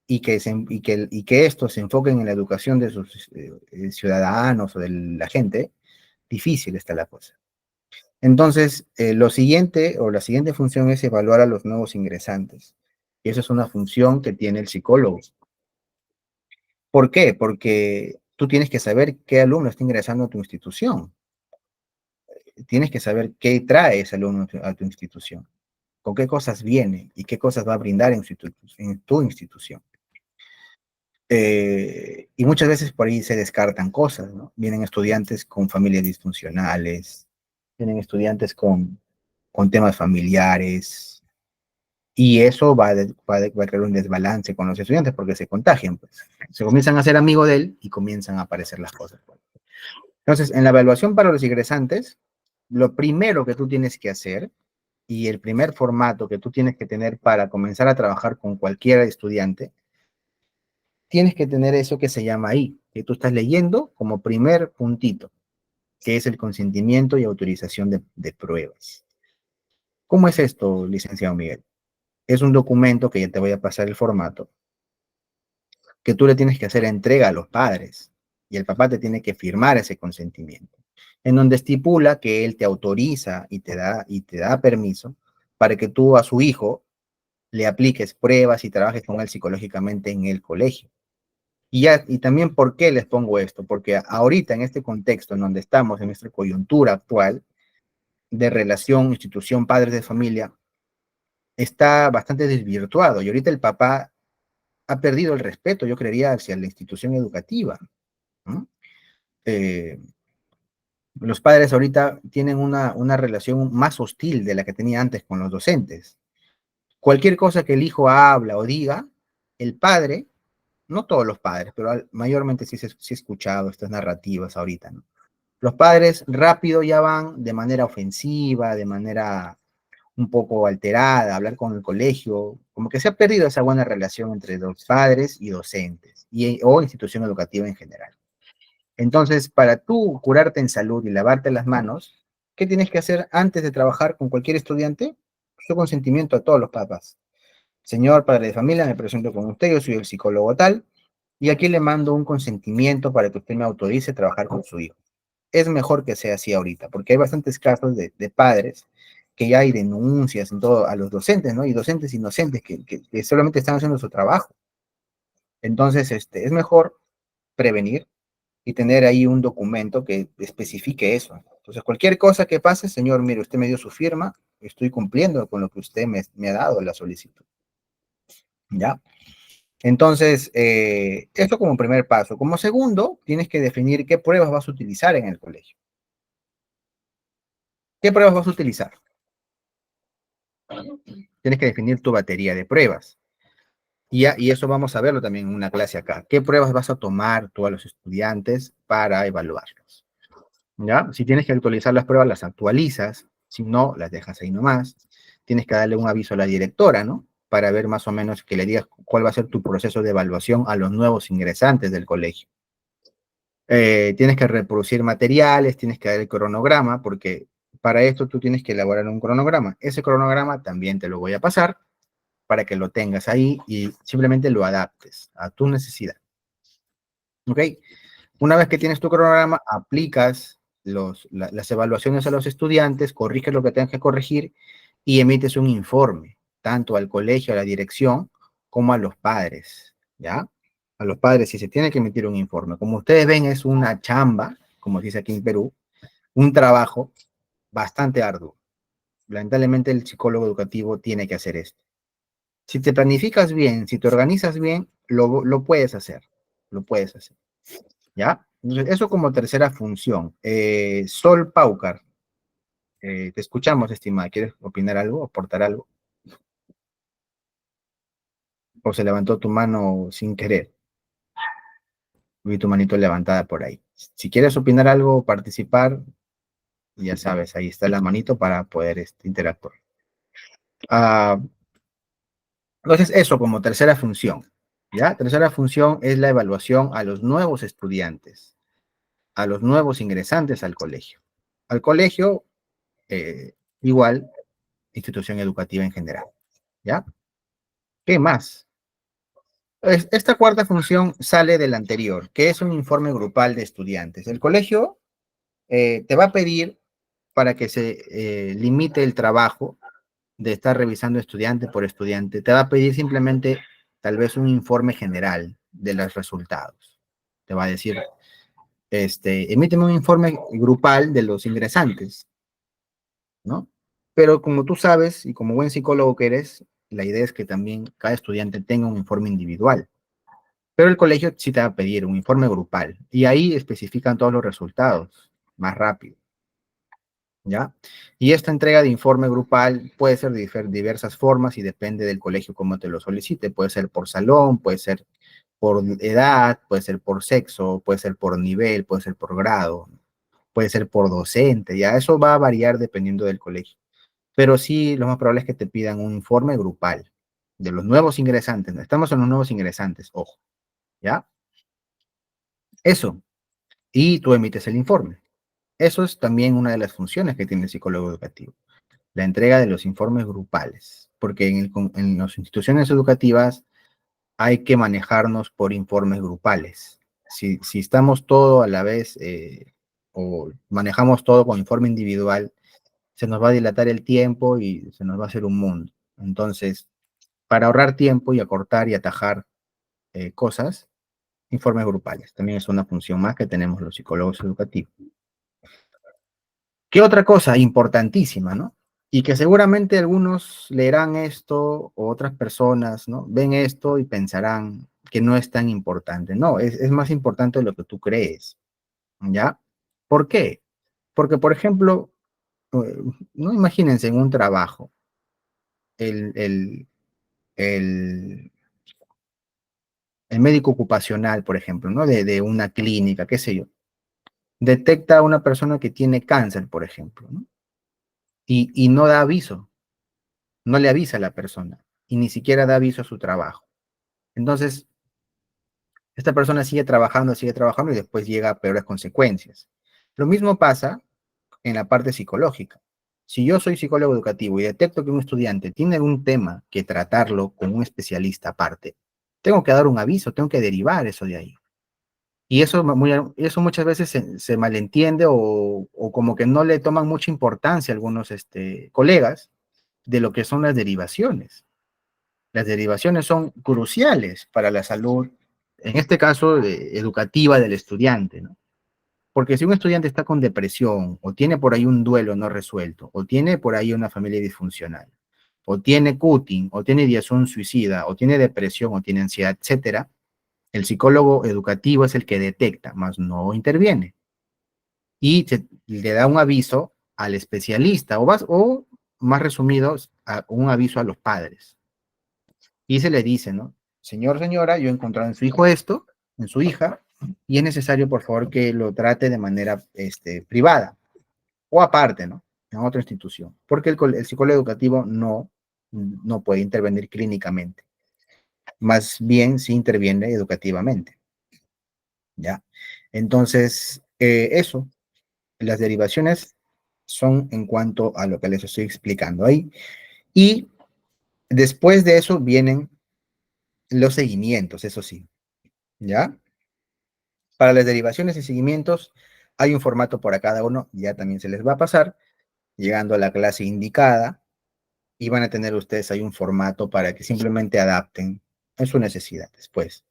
y que esto se enfoquen en la educación de sus ciudadanos o de la gente, difícil está la cosa. Entonces, lo siguiente o la siguiente función es evaluar a los nuevos ingresantes. Y esa es una función que tiene el psicólogo. ¿Por qué? Porque tú tienes que saber qué alumno está ingresando a tu institución. Tienes que saber qué trae ese alumno a tu institución, con qué cosas viene y qué cosas va a brindar en tu institución. Y muchas veces por ahí se descartan cosas, ¿no? Vienen estudiantes con familias disfuncionales, vienen estudiantes con temas familiares, y eso va a crear un desbalance con los estudiantes porque se contagian, pues. Se comienzan a ser amigos de él y comienzan a aparecer las cosas. Entonces, en la evaluación para los ingresantes, lo primero que tú tienes que hacer y el primer formato que tú tienes que tener para comenzar a trabajar con cualquier estudiante, tienes que tener eso que se llama ahí, que tú estás leyendo como primer puntito, que es el consentimiento y autorización de pruebas. ¿Cómo es esto, licenciado Miguel? Es un documento que ya te voy a pasar el formato, que tú le tienes que hacer entrega a los padres y el papá te tiene que firmar ese consentimiento, en donde estipula que él te autoriza y te da permiso para que tú a su hijo le apliques pruebas y trabajes con él psicológicamente en el colegio. Y también, ¿por qué les pongo esto? Porque ahorita en este contexto en donde estamos, en nuestra coyuntura actual de relación, institución, padres de familia, está bastante desvirtuado y ahorita el papá ha perdido el respeto, yo creería, hacia la institución educativa, ¿no? Eh, los padres ahorita tienen una relación más hostil de la que tenía antes con los docentes. Cualquier cosa que el hijo habla o diga, el padre, no todos los padres, pero mayormente sí he escuchado estas narrativas ahorita, ¿no? Los padres rápido ya van de manera ofensiva, de manera un poco alterada, a hablar con el colegio, como que se ha perdido esa buena relación entre los padres y docentes, o institución educativa en general. Entonces, para tú curarte en salud y lavarte las manos, ¿qué tienes que hacer antes de trabajar con cualquier estudiante? Su consentimiento a todos los papás. Señor padre de familia, me presento con usted, yo soy el psicólogo tal, y aquí le mando un consentimiento para que usted me autorice a trabajar con su hijo. Es mejor que sea así ahorita, porque hay bastantes casos de padres que ya hay denuncias en todo, a los docentes, ¿no? Y docentes inocentes que solamente están haciendo su trabajo. Entonces, es mejor prevenir y tener ahí un documento que especifique eso. Entonces, cualquier cosa que pase, señor, mire, usted me dio su firma, estoy cumpliendo con lo que usted me ha dado la solicitud. ¿Ya? Entonces, esto como primer paso. Como segundo, tienes que definir qué pruebas vas a utilizar en el colegio. ¿Qué pruebas vas a utilizar? Tienes que definir tu batería de pruebas. Y eso vamos a verlo también en una clase acá. ¿Qué pruebas vas a tomar tú a los estudiantes para evaluarlos? ¿Ya? Si tienes que actualizar las pruebas, las actualizas. Si no, las dejas ahí nomás. Tienes que darle un aviso a la directora, ¿no? Para ver más o menos que le digas cuál va a ser tu proceso de evaluación a los nuevos ingresantes del colegio. Tienes que reproducir materiales, tienes que dar el cronograma, porque para esto tú tienes que elaborar un cronograma. Ese cronograma también te lo voy a pasar para que lo tengas ahí y simplemente lo adaptes a tu necesidad. ¿Ok? Una vez que tienes tu cronograma, aplicas las evaluaciones a los estudiantes, corriges lo que tengas que corregir y emites un informe, tanto al colegio, a la dirección, como a los padres, ¿ya? A los padres sí se tiene que emitir un informe. Como ustedes ven, es una chamba, como se dice aquí en Perú, un trabajo bastante arduo. Lamentablemente el psicólogo educativo tiene que hacer esto. Si te planificas bien, si te organizas bien, lo puedes hacer, lo puedes hacer, ¿ya? Entonces, eso como tercera función. Sol Paucar, te escuchamos, estimada. ¿Quieres opinar algo, aportar algo? ¿O se levantó tu mano sin querer? Vi tu manito levantada por ahí. Si quieres opinar algo o participar, ya sabes, ahí está la manito para poder interactuar. Ah, entonces, eso como tercera función, ¿ya? Tercera función es la evaluación a los nuevos estudiantes, a los nuevos ingresantes al colegio. Al colegio, igual, institución educativa en general, ¿ya? ¿Qué más? Esta cuarta función sale del anterior, que es un informe grupal de estudiantes. El colegio te va a pedir para que se limite el trabajo de estar revisando estudiante por estudiante, te va a pedir simplemente tal vez un informe general de los resultados. Te va a decir, emíteme un informe grupal de los ingresantes, ¿no? Pero como tú sabes, y como buen psicólogo que eres, la idea es que también cada estudiante tenga un informe individual. Pero el colegio sí te va a pedir un informe grupal, y ahí especifican todos los resultados, más rápido. ¿Ya? Y esta entrega de informe grupal puede ser de diversas formas y depende del colegio cómo te lo solicite. Puede ser por salón, puede ser por edad, puede ser por sexo, puede ser por nivel, puede ser por grado, puede ser por docente, ya eso va a variar dependiendo del colegio. Pero sí, lo más probable es que te pidan un informe grupal de los nuevos ingresantes. ¿No? Estamos en los nuevos ingresantes, ojo, ¿ya? Eso. Y tú emites el informe. Eso es también una de las funciones que tiene el psicólogo educativo. La entrega de los informes grupales, porque en las instituciones educativas hay que manejarnos por informes grupales. Si estamos todo a la vez o manejamos todo con informe individual, se nos va a dilatar el tiempo y se nos va a hacer un mundo. Entonces, para ahorrar tiempo y acortar y atajar cosas, informes grupales. También es una función más que tenemos los psicólogos educativos. ¿Qué otra cosa importantísima, no? Y que seguramente algunos leerán esto o otras personas, ¿no? Ven esto y pensarán que no es tan importante. No, es más importante de lo que tú crees, ¿ya? ¿Por qué? Porque, por ejemplo, no imagínense en un trabajo, el, el, el, el médico ocupacional, por ejemplo, ¿no? De una clínica, qué sé yo, detecta a una persona que tiene cáncer, por ejemplo, ¿no? Y no da aviso. No le avisa a la persona y ni siquiera da aviso a su trabajo. Entonces, esta persona sigue trabajando y después llega a peores consecuencias. Lo mismo pasa en la parte psicológica. Si yo soy psicólogo educativo y detecto que un estudiante tiene algún tema que tratarlo con un especialista aparte, tengo que dar un aviso, tengo que derivar eso de ahí. Y eso muchas veces se malentiende o como que no le toman mucha importancia a algunos colegas de lo que son las derivaciones. Las derivaciones son cruciales para la salud, en este caso educativa del estudiante, ¿no? Porque si un estudiante está con depresión, o tiene por ahí un duelo no resuelto, o tiene por ahí una familia disfuncional, o tiene cutting, o tiene ideación suicida, o tiene depresión, o tiene ansiedad, etcétera, el psicólogo educativo es el que detecta, más no interviene. Y le da un aviso al especialista, o más resumido, un aviso a los padres. Y se le dice, ¿no? Señor, señora, yo he encontrado en su hijo esto, en su hija, y es necesario, por favor, que lo trate de manera privada o aparte, ¿no? En otra institución, porque el psicólogo educativo no puede intervenir clínicamente, más bien sí interviene educativamente, ¿ya? Entonces, eso, las derivaciones son en cuanto a lo que les estoy explicando ahí. Y después de eso vienen los seguimientos, eso sí, ¿ya? Para las derivaciones y seguimientos hay un formato para cada uno, ya también se les va a pasar, llegando a la clase indicada, y van a tener ustedes ahí un formato para que simplemente adapten a su necesidad después.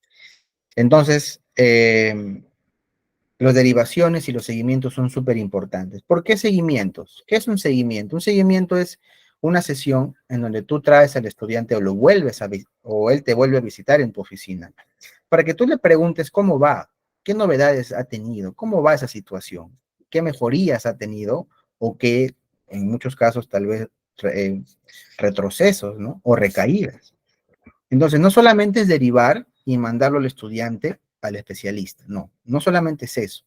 Entonces, las derivaciones y los seguimientos son súper importantes. ¿Por qué seguimientos? ¿Qué es un seguimiento? Un seguimiento es una sesión en donde tú traes al estudiante o lo vuelves o él te vuelve a visitar en tu oficina, para que tú le preguntes cómo va, qué novedades ha tenido, cómo va esa situación, qué mejorías ha tenido o qué, en muchos casos, tal vez retrocesos, ¿no? O recaídas. Entonces, no solamente es derivar y mandarlo al estudiante al especialista, no solamente es eso,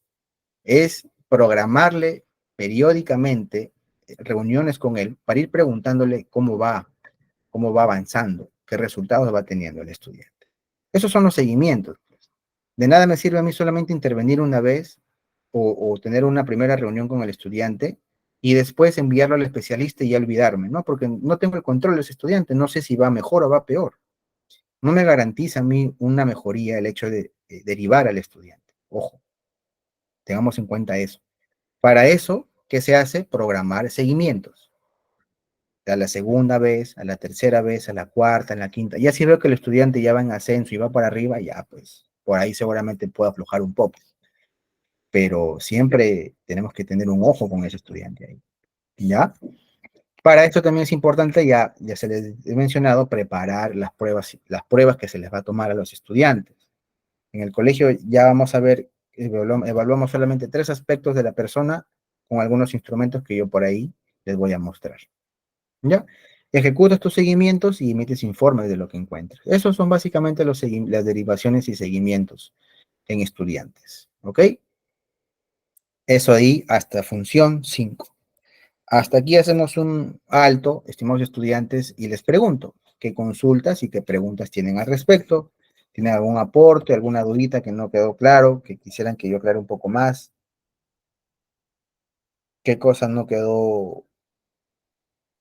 es programarle periódicamente reuniones con él para ir preguntándole cómo va avanzando, qué resultados va teniendo el estudiante. Esos son los seguimientos. De nada me sirve a mí solamente intervenir una vez o tener una primera reunión con el estudiante y después enviarlo al especialista y ya olvidarme, ¿no? Porque no tengo el control de ese estudiante, no sé si va mejor o va peor. No me garantiza a mí una mejoría el hecho de derivar al estudiante. Ojo, tengamos en cuenta eso. Para eso, ¿qué se hace? Programar seguimientos. A la segunda vez, a la tercera vez, a la cuarta, a la quinta. Ya si veo que el estudiante ya va en ascenso y va para arriba, ya pues por ahí seguramente puedo aflojar un poco. Pero siempre tenemos que tener un ojo con ese estudiante ahí. ¿Ya? Para esto también es importante, ya se les he mencionado, preparar las pruebas que se les va a tomar a los estudiantes. En el colegio ya vamos a ver, evaluamos solamente 3 aspectos de la persona con algunos instrumentos que yo por ahí les voy a mostrar. ¿Ya? Ejecutas tus seguimientos y emites informes de lo que encuentras. Esos son básicamente las derivaciones y seguimientos en estudiantes. ¿Ok? Eso ahí hasta función 5. Hasta aquí hacemos un alto, estimados estudiantes, y les pregunto, ¿qué consultas y qué preguntas tienen al respecto? ¿Tienen algún aporte, alguna dudita que no quedó claro, que quisieran que yo aclare un poco más? ¿Qué cosa no quedó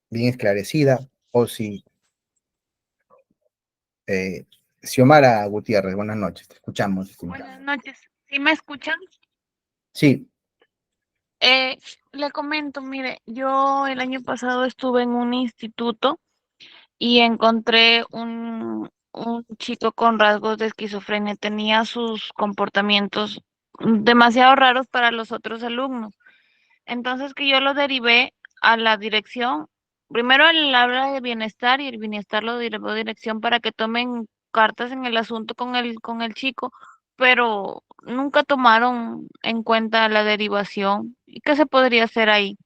bien esclarecida? O si, Xiomara Gutiérrez, buenas noches, te escuchamos, estimada. Buenas noches. ¿Sí me escuchan? Sí, Eh, Le comento, mire, yo el año pasado estuve en un instituto y encontré un chico con rasgos de esquizofrenia. Tenía sus comportamientos demasiado raros para los otros alumnos. Entonces que yo lo derivé a la dirección, primero el área de bienestar y el bienestar lo derivó a dirección para que tomen cartas en el asunto con el chico, pero nunca tomaron en cuenta la derivación. ¿Y qué se podría hacer ahí?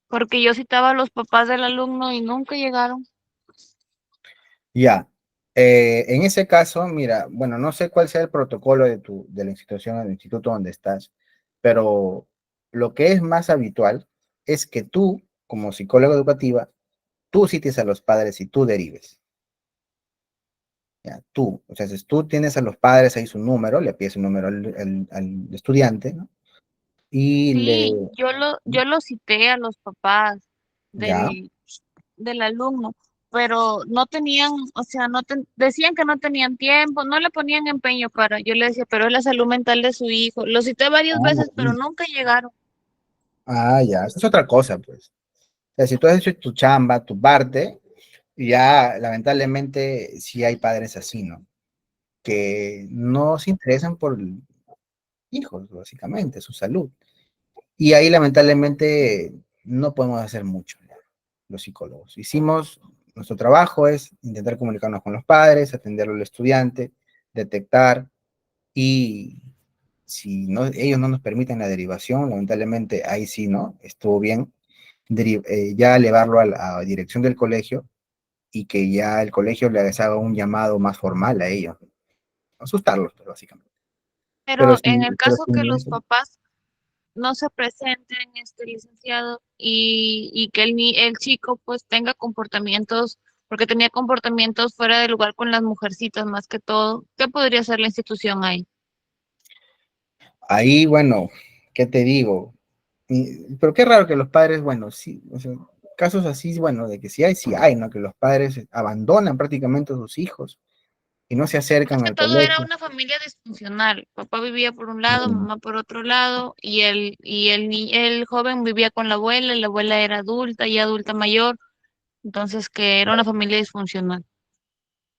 Porque yo citaba a los papás del alumno y nunca llegaron. ya. En ese caso, mira, bueno, no sé cuál sea el protocolo de la institución, del instituto donde estás, pero lo que es más habitual es que tú, como psicóloga educativa, tú cites a los padres y tú derives. Ya, tú, o sea, si tú tienes a los padres ahí su número, le pides un número al estudiante, ¿no? Y Sí, yo lo cité a los papás ya, del, del alumno, pero no tenían, o sea, decían que no tenían tiempo, no le ponían empeño para, yo le decía, pero es la salud mental de su hijo. Lo cité varias ah, veces, pero nunca llegaron. ya, eso es otra cosa, pues. O sea, si tú has hecho tu chamba, tu parte, ya lamentablemente sí hay padres así, ¿no? Que no se interesan por hijos, básicamente, su salud. Y ahí lamentablemente no podemos hacer mucho, ¿no? Los psicólogos. Nuestro trabajo es intentar comunicarnos con los padres, atenderlo al estudiante, detectar y si no, ellos no nos permiten la derivación, lamentablemente ahí sí, ¿no? Estuvo bien ya elevarlo a la dirección del colegio y que ya el colegio les haga un llamado más formal a ellos, asustarlos, pues, básicamente. Pero Pero en sí, el pero caso que sin los eso. papás no se presenten, este licenciado, y que el chico pues tenga comportamientos, porque tenía comportamientos fuera de lugar con las mujercitas más que todo, ¿qué podría hacer la institución ahí? Ahí, bueno, ¿qué te digo? Pero qué raro que los padres, bueno, sí, o sea, casos así, bueno, de que sí hay, ¿no? Que los padres abandonan prácticamente a sus hijos y no se Más acercan que al todo era colegio. una familia disfuncional. Papá vivía por un lado, Mm. mamá por otro lado, el joven vivía con la abuela era adulta y adulta mayor, entonces que era una familia disfuncional.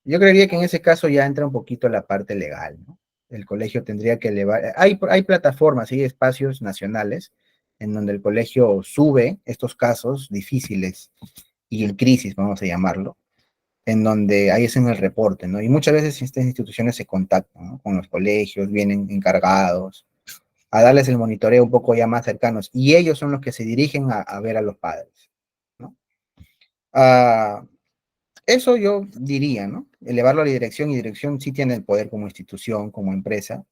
Yo creería que en ese caso ya entra un poquito la parte legal, ¿no? El colegio tendría que elevar, hay plataformas y espacios nacionales en donde el colegio sube estos casos difíciles y en crisis, vamos a llamarlo, en donde ahí hacen el reporte, ¿no? Y muchas veces estas instituciones se contactan, ¿no? Con los colegios, vienen encargados a darles el monitoreo un poco ya más cercanos, y ellos son los que se dirigen a ver a los padres, ¿no? Ah, eso yo diría, ¿no? Elevarlo a la dirección, y dirección sí tiene el poder como institución, como empresa,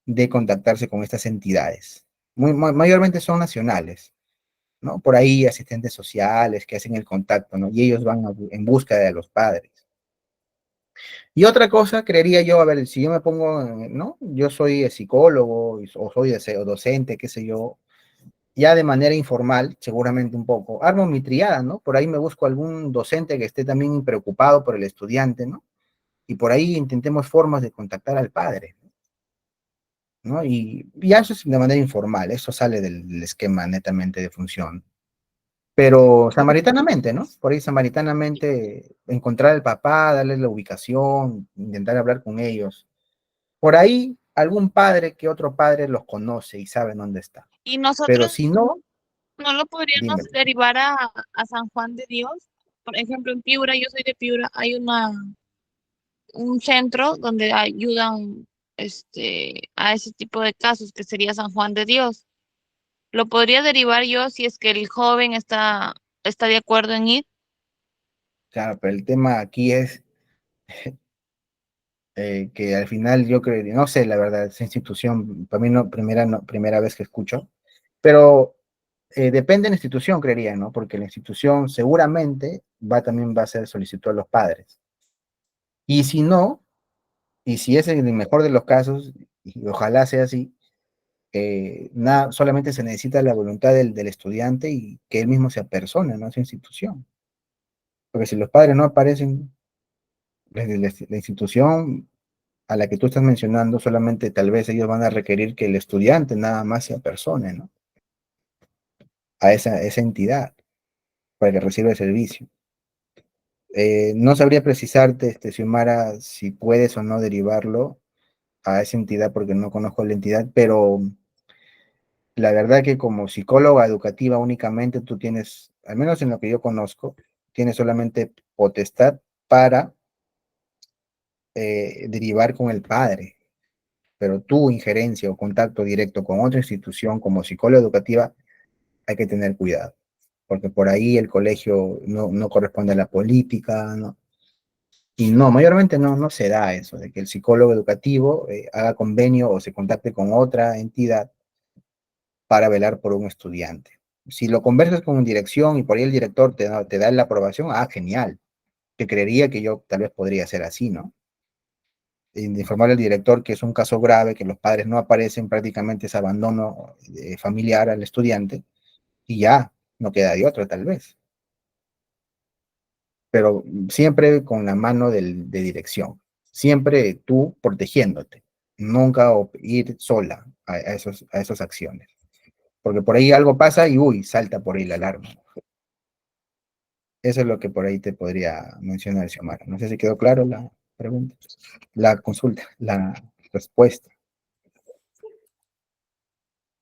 de contactarse con estas entidades. Mayormente son nacionales. ¿no? Por ahí asistentes sociales que hacen el contacto, ¿no? Y ellos van en búsqueda de los padres. Y otra cosa, creería yo, a ver, si yo me pongo, ¿no? Yo soy psicólogo o soy docente, qué sé yo, ya de manera informal, seguramente un poco, armo mi triada, ¿no? Por ahí me busco algún docente que esté también preocupado por el estudiante, ¿no? Y por ahí intentemos formas de contactar al padre, ¿no? Y ya eso es de manera informal, eso sale del esquema netamente de función. Pero samaritanamente, ¿no? Por ahí samaritanamente encontrar al papá, darle la ubicación, intentar hablar con ellos. Por ahí algún padre que otro padre los conoce y sabe dónde está. Y Pero nosotros si no, no lo podríamos dímelo. derivar a San Juan de Dios. Por ejemplo, en Piura, yo soy de Piura, hay un centro donde ayudan a ese tipo de casos, que sería San Juan de Dios. Lo podría derivar yo si es que el joven está de acuerdo en ir. Claro, pero el tema aquí es que al final yo creo, no sé, la verdad, esa institución, para mí no, primera vez que escucho, pero depende de la institución, creería, ¿no? Porque la institución seguramente también va a hacer solicitud a los padres. Y si no, y si es en el mejor de los casos, y ojalá sea así, nada, solamente se necesita la voluntad del estudiante y que él mismo se apersone, ¿no? A esa institución. Porque si los padres no aparecen, la institución a la que tú estás mencionando, solamente tal vez ellos van a requerir que el estudiante nada más se apersone, ¿no? A esa entidad para que reciba el servicio. No sabría precisarte, Xiomara, si puedes o no derivarlo a esa entidad porque no conozco la entidad, pero la verdad que como psicóloga educativa únicamente tú tienes, al menos en lo que yo conozco, tienes solamente potestad para derivar con el padre, pero tu injerencia o contacto directo con otra institución como psicóloga educativa hay que tener cuidado, porque por ahí el colegio no corresponde a la política, ¿no? Y no, mayormente no se da eso, de que el psicólogo educativo haga convenio o se contacte con otra entidad para velar por un estudiante. Si lo conversas con dirección y por ahí el director te da la aprobación, genial. Que creería que yo tal vez podría ser así, ¿no? Informar al director que es un caso grave, que los padres no aparecen, prácticamente es abandono familiar al estudiante, y ya, no queda de otra tal vez. Pero siempre con la mano de dirección, siempre tú protegiéndote, nunca ir sola a esas acciones, porque por ahí algo pasa y uy, salta por ahí la alarma. Eso es lo que por ahí te podría mencionar, Xiomara. No sé si quedó claro la pregunta, la consulta, la respuesta.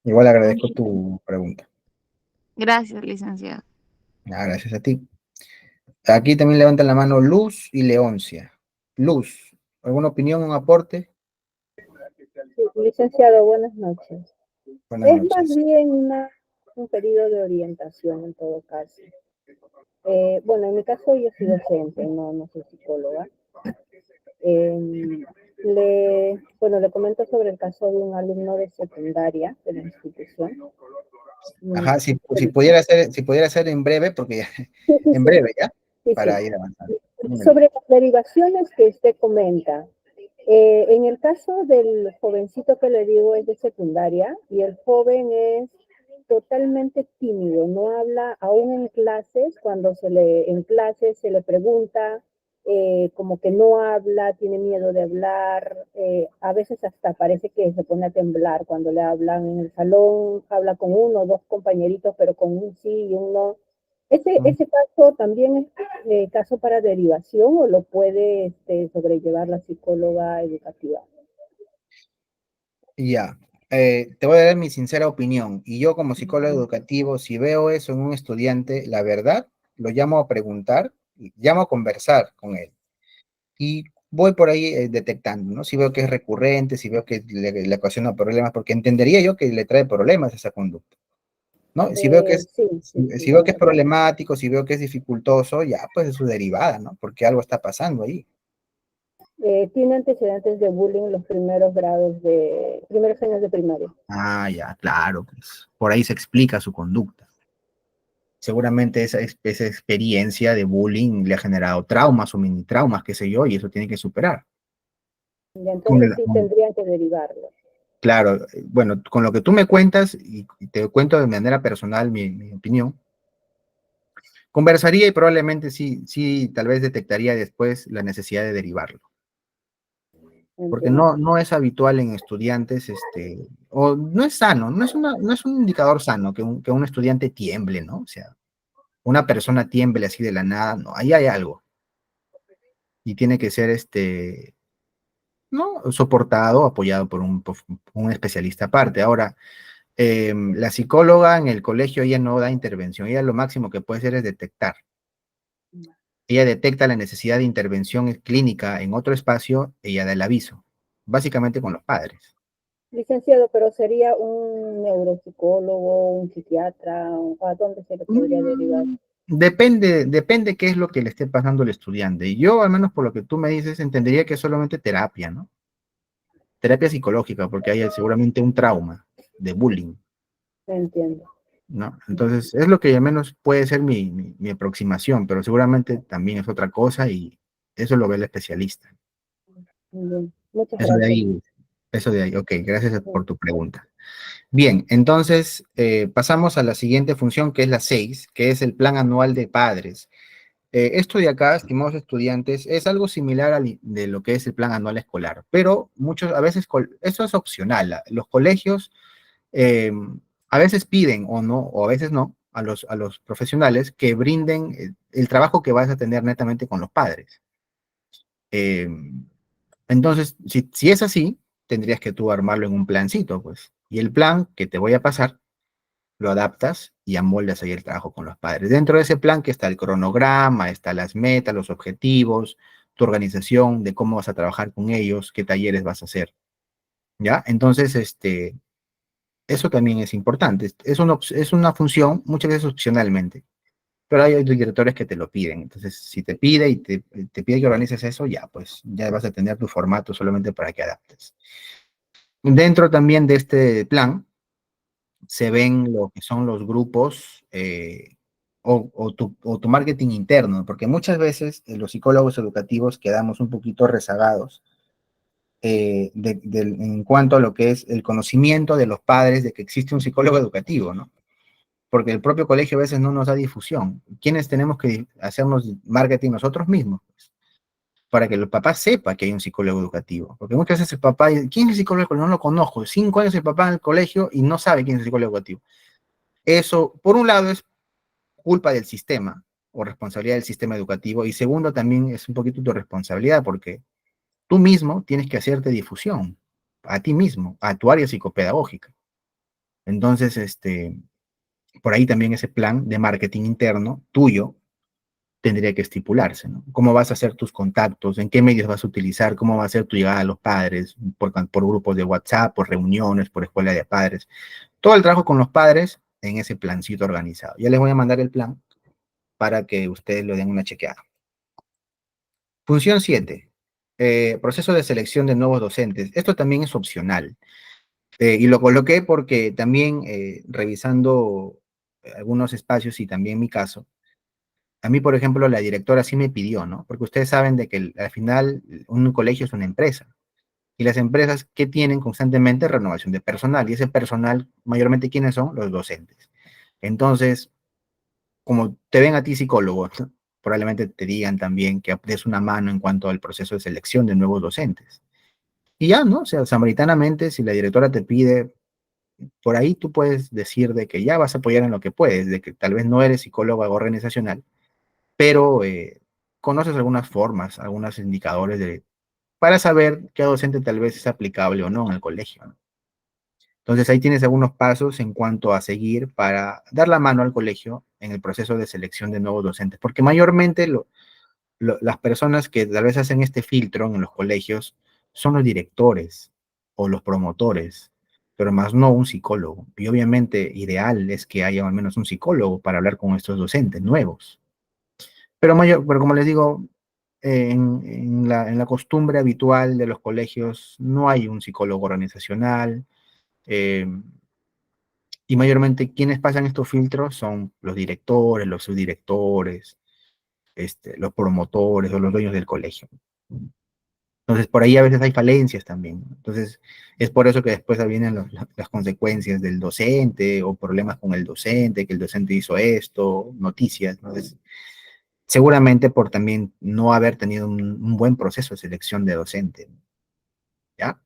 Igual agradezco tu pregunta. Gracias, licenciada. Gracias a ti. Aquí también levantan la mano Luz y Leoncia. Luz, ¿alguna opinión, un aporte? Sí, licenciado, buenas noches. Buenas Es más noches. bien un periodo de orientación en todo caso. Bueno, en mi caso yo soy docente, no soy psicóloga. Le comento sobre el caso de un alumno de secundaria de la institución. Ajá, si pudiera ser en breve, porque ya, Sí, sí, en sí, breve, ¿ya? sí, Para sí. ir avanzando. Dímelo. Sobre las derivaciones que usted comenta, en el caso del jovencito que le digo es de secundaria y el joven es totalmente tímido, no habla aún en clases, cuando en clases se le pregunta, como que no habla, tiene miedo de hablar, a veces hasta parece que se pone a temblar cuando le hablan en el salón, habla con uno o dos compañeritos, pero con un sí y un no. Ese caso también es caso para derivación o lo puede sobrellevar la psicóloga educativa. Ya, te voy a dar mi sincera opinión. Y yo como psicólogo educativo, si veo eso en un estudiante, la verdad, lo llamo a preguntar, llamo a conversar con él. Y voy por ahí detectando, ¿no? Si veo que es recurrente, si veo que le ocasiona problemas, porque entendería yo que le trae problemas esa conducta, ¿no? Si veo que Sí, si veo que es problemático, si veo que es dificultoso, ya pues es su derivada, ¿no? Porque algo está pasando ahí. Tiene antecedentes de bullying en los primeros años de primaria. Ya, claro, pues por ahí se explica su conducta. seguramente esa experiencia de bullying le ha generado traumas o mini traumas, qué sé yo, y eso tiene que superar. Y entonces sí tendrían que derivarlo. Claro, bueno, con lo que tú me cuentas, y te cuento de manera personal mi opinión, conversaría y probablemente sí, tal vez detectaría después la necesidad de derivarlo. Porque Entiendo. no es habitual en estudiantes, o no es sano, no es un indicador sano que un estudiante tiemble, ¿no? O sea, una persona tiemble así de la nada, no, ahí hay algo. Y tiene que ser, ¿no? Soportado, apoyado por un especialista aparte. Ahora, la psicóloga en el colegio, ella no da intervención, ella lo máximo que puede hacer es detectar. Ella detecta la necesidad de intervención clínica en otro espacio, ella da el aviso, básicamente con los padres. Licenciado, pero sería un neuropsicólogo, un psiquiatra, ¿a dónde se le podría derivar? Depende qué es lo que le esté pasando al estudiante. Y yo, al menos por lo que tú me dices, entendería que es solamente terapia, ¿no? Terapia psicológica, porque hay seguramente un trauma de bullying, Entiendo. ¿no? Entonces, es lo que al menos puede ser mi aproximación, pero seguramente también es otra cosa y eso lo ve el especialista. Muy bien. Muchas Eso de gracias. ahí, eso de ahí. Ok, gracias por tu pregunta. Bien, entonces pasamos a la siguiente función, que es la 6, que es el plan anual de padres. Esto de acá, estimados estudiantes, es algo similar de lo que es el plan anual escolar, pero a veces, eso es opcional. Los colegios eh, a veces piden o no, o a veces no, a los profesionales que brinden el trabajo que vas a tener netamente con los padres. Eh, entonces, si es así, tendrías que tú armarlo en un plancito, pues. Y el plan que te voy a pasar, lo adaptas y amoldas ahí el trabajo con los padres. Dentro de ese plan que está el cronograma, están las metas, los objetivos, tu organización de cómo vas a trabajar con ellos, qué talleres vas a hacer, ¿ya? Entonces, eso también es importante. Es una función, muchas veces opcionalmente, pero hay directores que te lo piden. Entonces, si te pide y te pide que organices eso, ya, pues ya vas a tener tu formato solamente para que adaptes. Dentro también de este plan, se ven lo que son los grupos o tu marketing interno, porque muchas veces los psicólogos educativos quedamos un poquito rezagados en cuanto a lo que es el conocimiento de los padres de que existe un psicólogo educativo, ¿no? Porque el propio colegio a veces no nos da difusión. ¿Quiénes tenemos que hacernos marketing nosotros mismos? Para que el papá sepa que hay un psicólogo educativo. Porque muchas veces el papá, ¿quién es el psicólogo educativo? No lo conozco. 5 años el papá en el colegio y no sabe quién es el psicólogo educativo. Eso, por un lado, es culpa del sistema o responsabilidad del sistema educativo, y segundo, también es un poquito tu responsabilidad, porque tú mismo tienes que hacerte difusión a ti mismo, a tu área psicopedagógica. Entonces, por ahí también ese plan de marketing interno tuyo tendría que estipularse, ¿no? ¿Cómo vas a hacer tus contactos? ¿En qué medios vas a utilizar? ¿Cómo va a ser tu llegada a los padres? Por grupos de WhatsApp, por reuniones, por escuela de padres. Todo el trabajo con los padres en ese plancito organizado. Ya les voy a mandar el plan para que ustedes lo den una chequeada. Función 7. Proceso de selección de nuevos docentes. Esto también es opcional. Y lo coloqué porque también revisando algunos espacios y también mi caso, a mí, por ejemplo, la directora sí me pidió, ¿no? Porque ustedes saben de que al final un colegio es una empresa. Y las empresas que tienen constantemente renovación de personal. Y ese personal, mayormente, ¿quiénes son? Los docentes. Entonces, como te ven a ti psicólogo, probablemente te digan también que des una mano en cuanto al proceso de selección de nuevos docentes. Y ya, ¿no? O sea, samaritanamente, si la directora te pide, por ahí tú puedes decir de que ya vas a apoyar en lo que puedes, de que tal vez no eres psicólogo organizacional, pero conoces algunas formas, algunos indicadores para saber qué docente tal vez es aplicable o no en el colegio, ¿no? Entonces ahí tienes algunos pasos en cuanto a seguir para dar la mano al colegio en el proceso de selección de nuevos docentes, porque mayormente las personas que tal vez hacen este filtro en los colegios son los directores o los promotores, pero más no un psicólogo. Y obviamente ideal es que haya al menos un psicólogo para hablar con estos docentes nuevos. Pero como les digo, en la costumbre habitual de los colegios no hay un psicólogo organizacional. eh, Y mayormente quienes pasan estos filtros son los directores, los subdirectores, los promotores o los dueños del colegio. Entonces, por ahí a veces hay falencias también. Entonces, es por eso que después vienen las consecuencias del docente o problemas con el docente, que el docente hizo esto, noticias, ¿no? Seguramente por también no haber tenido un buen proceso de selección de docente, ¿ya?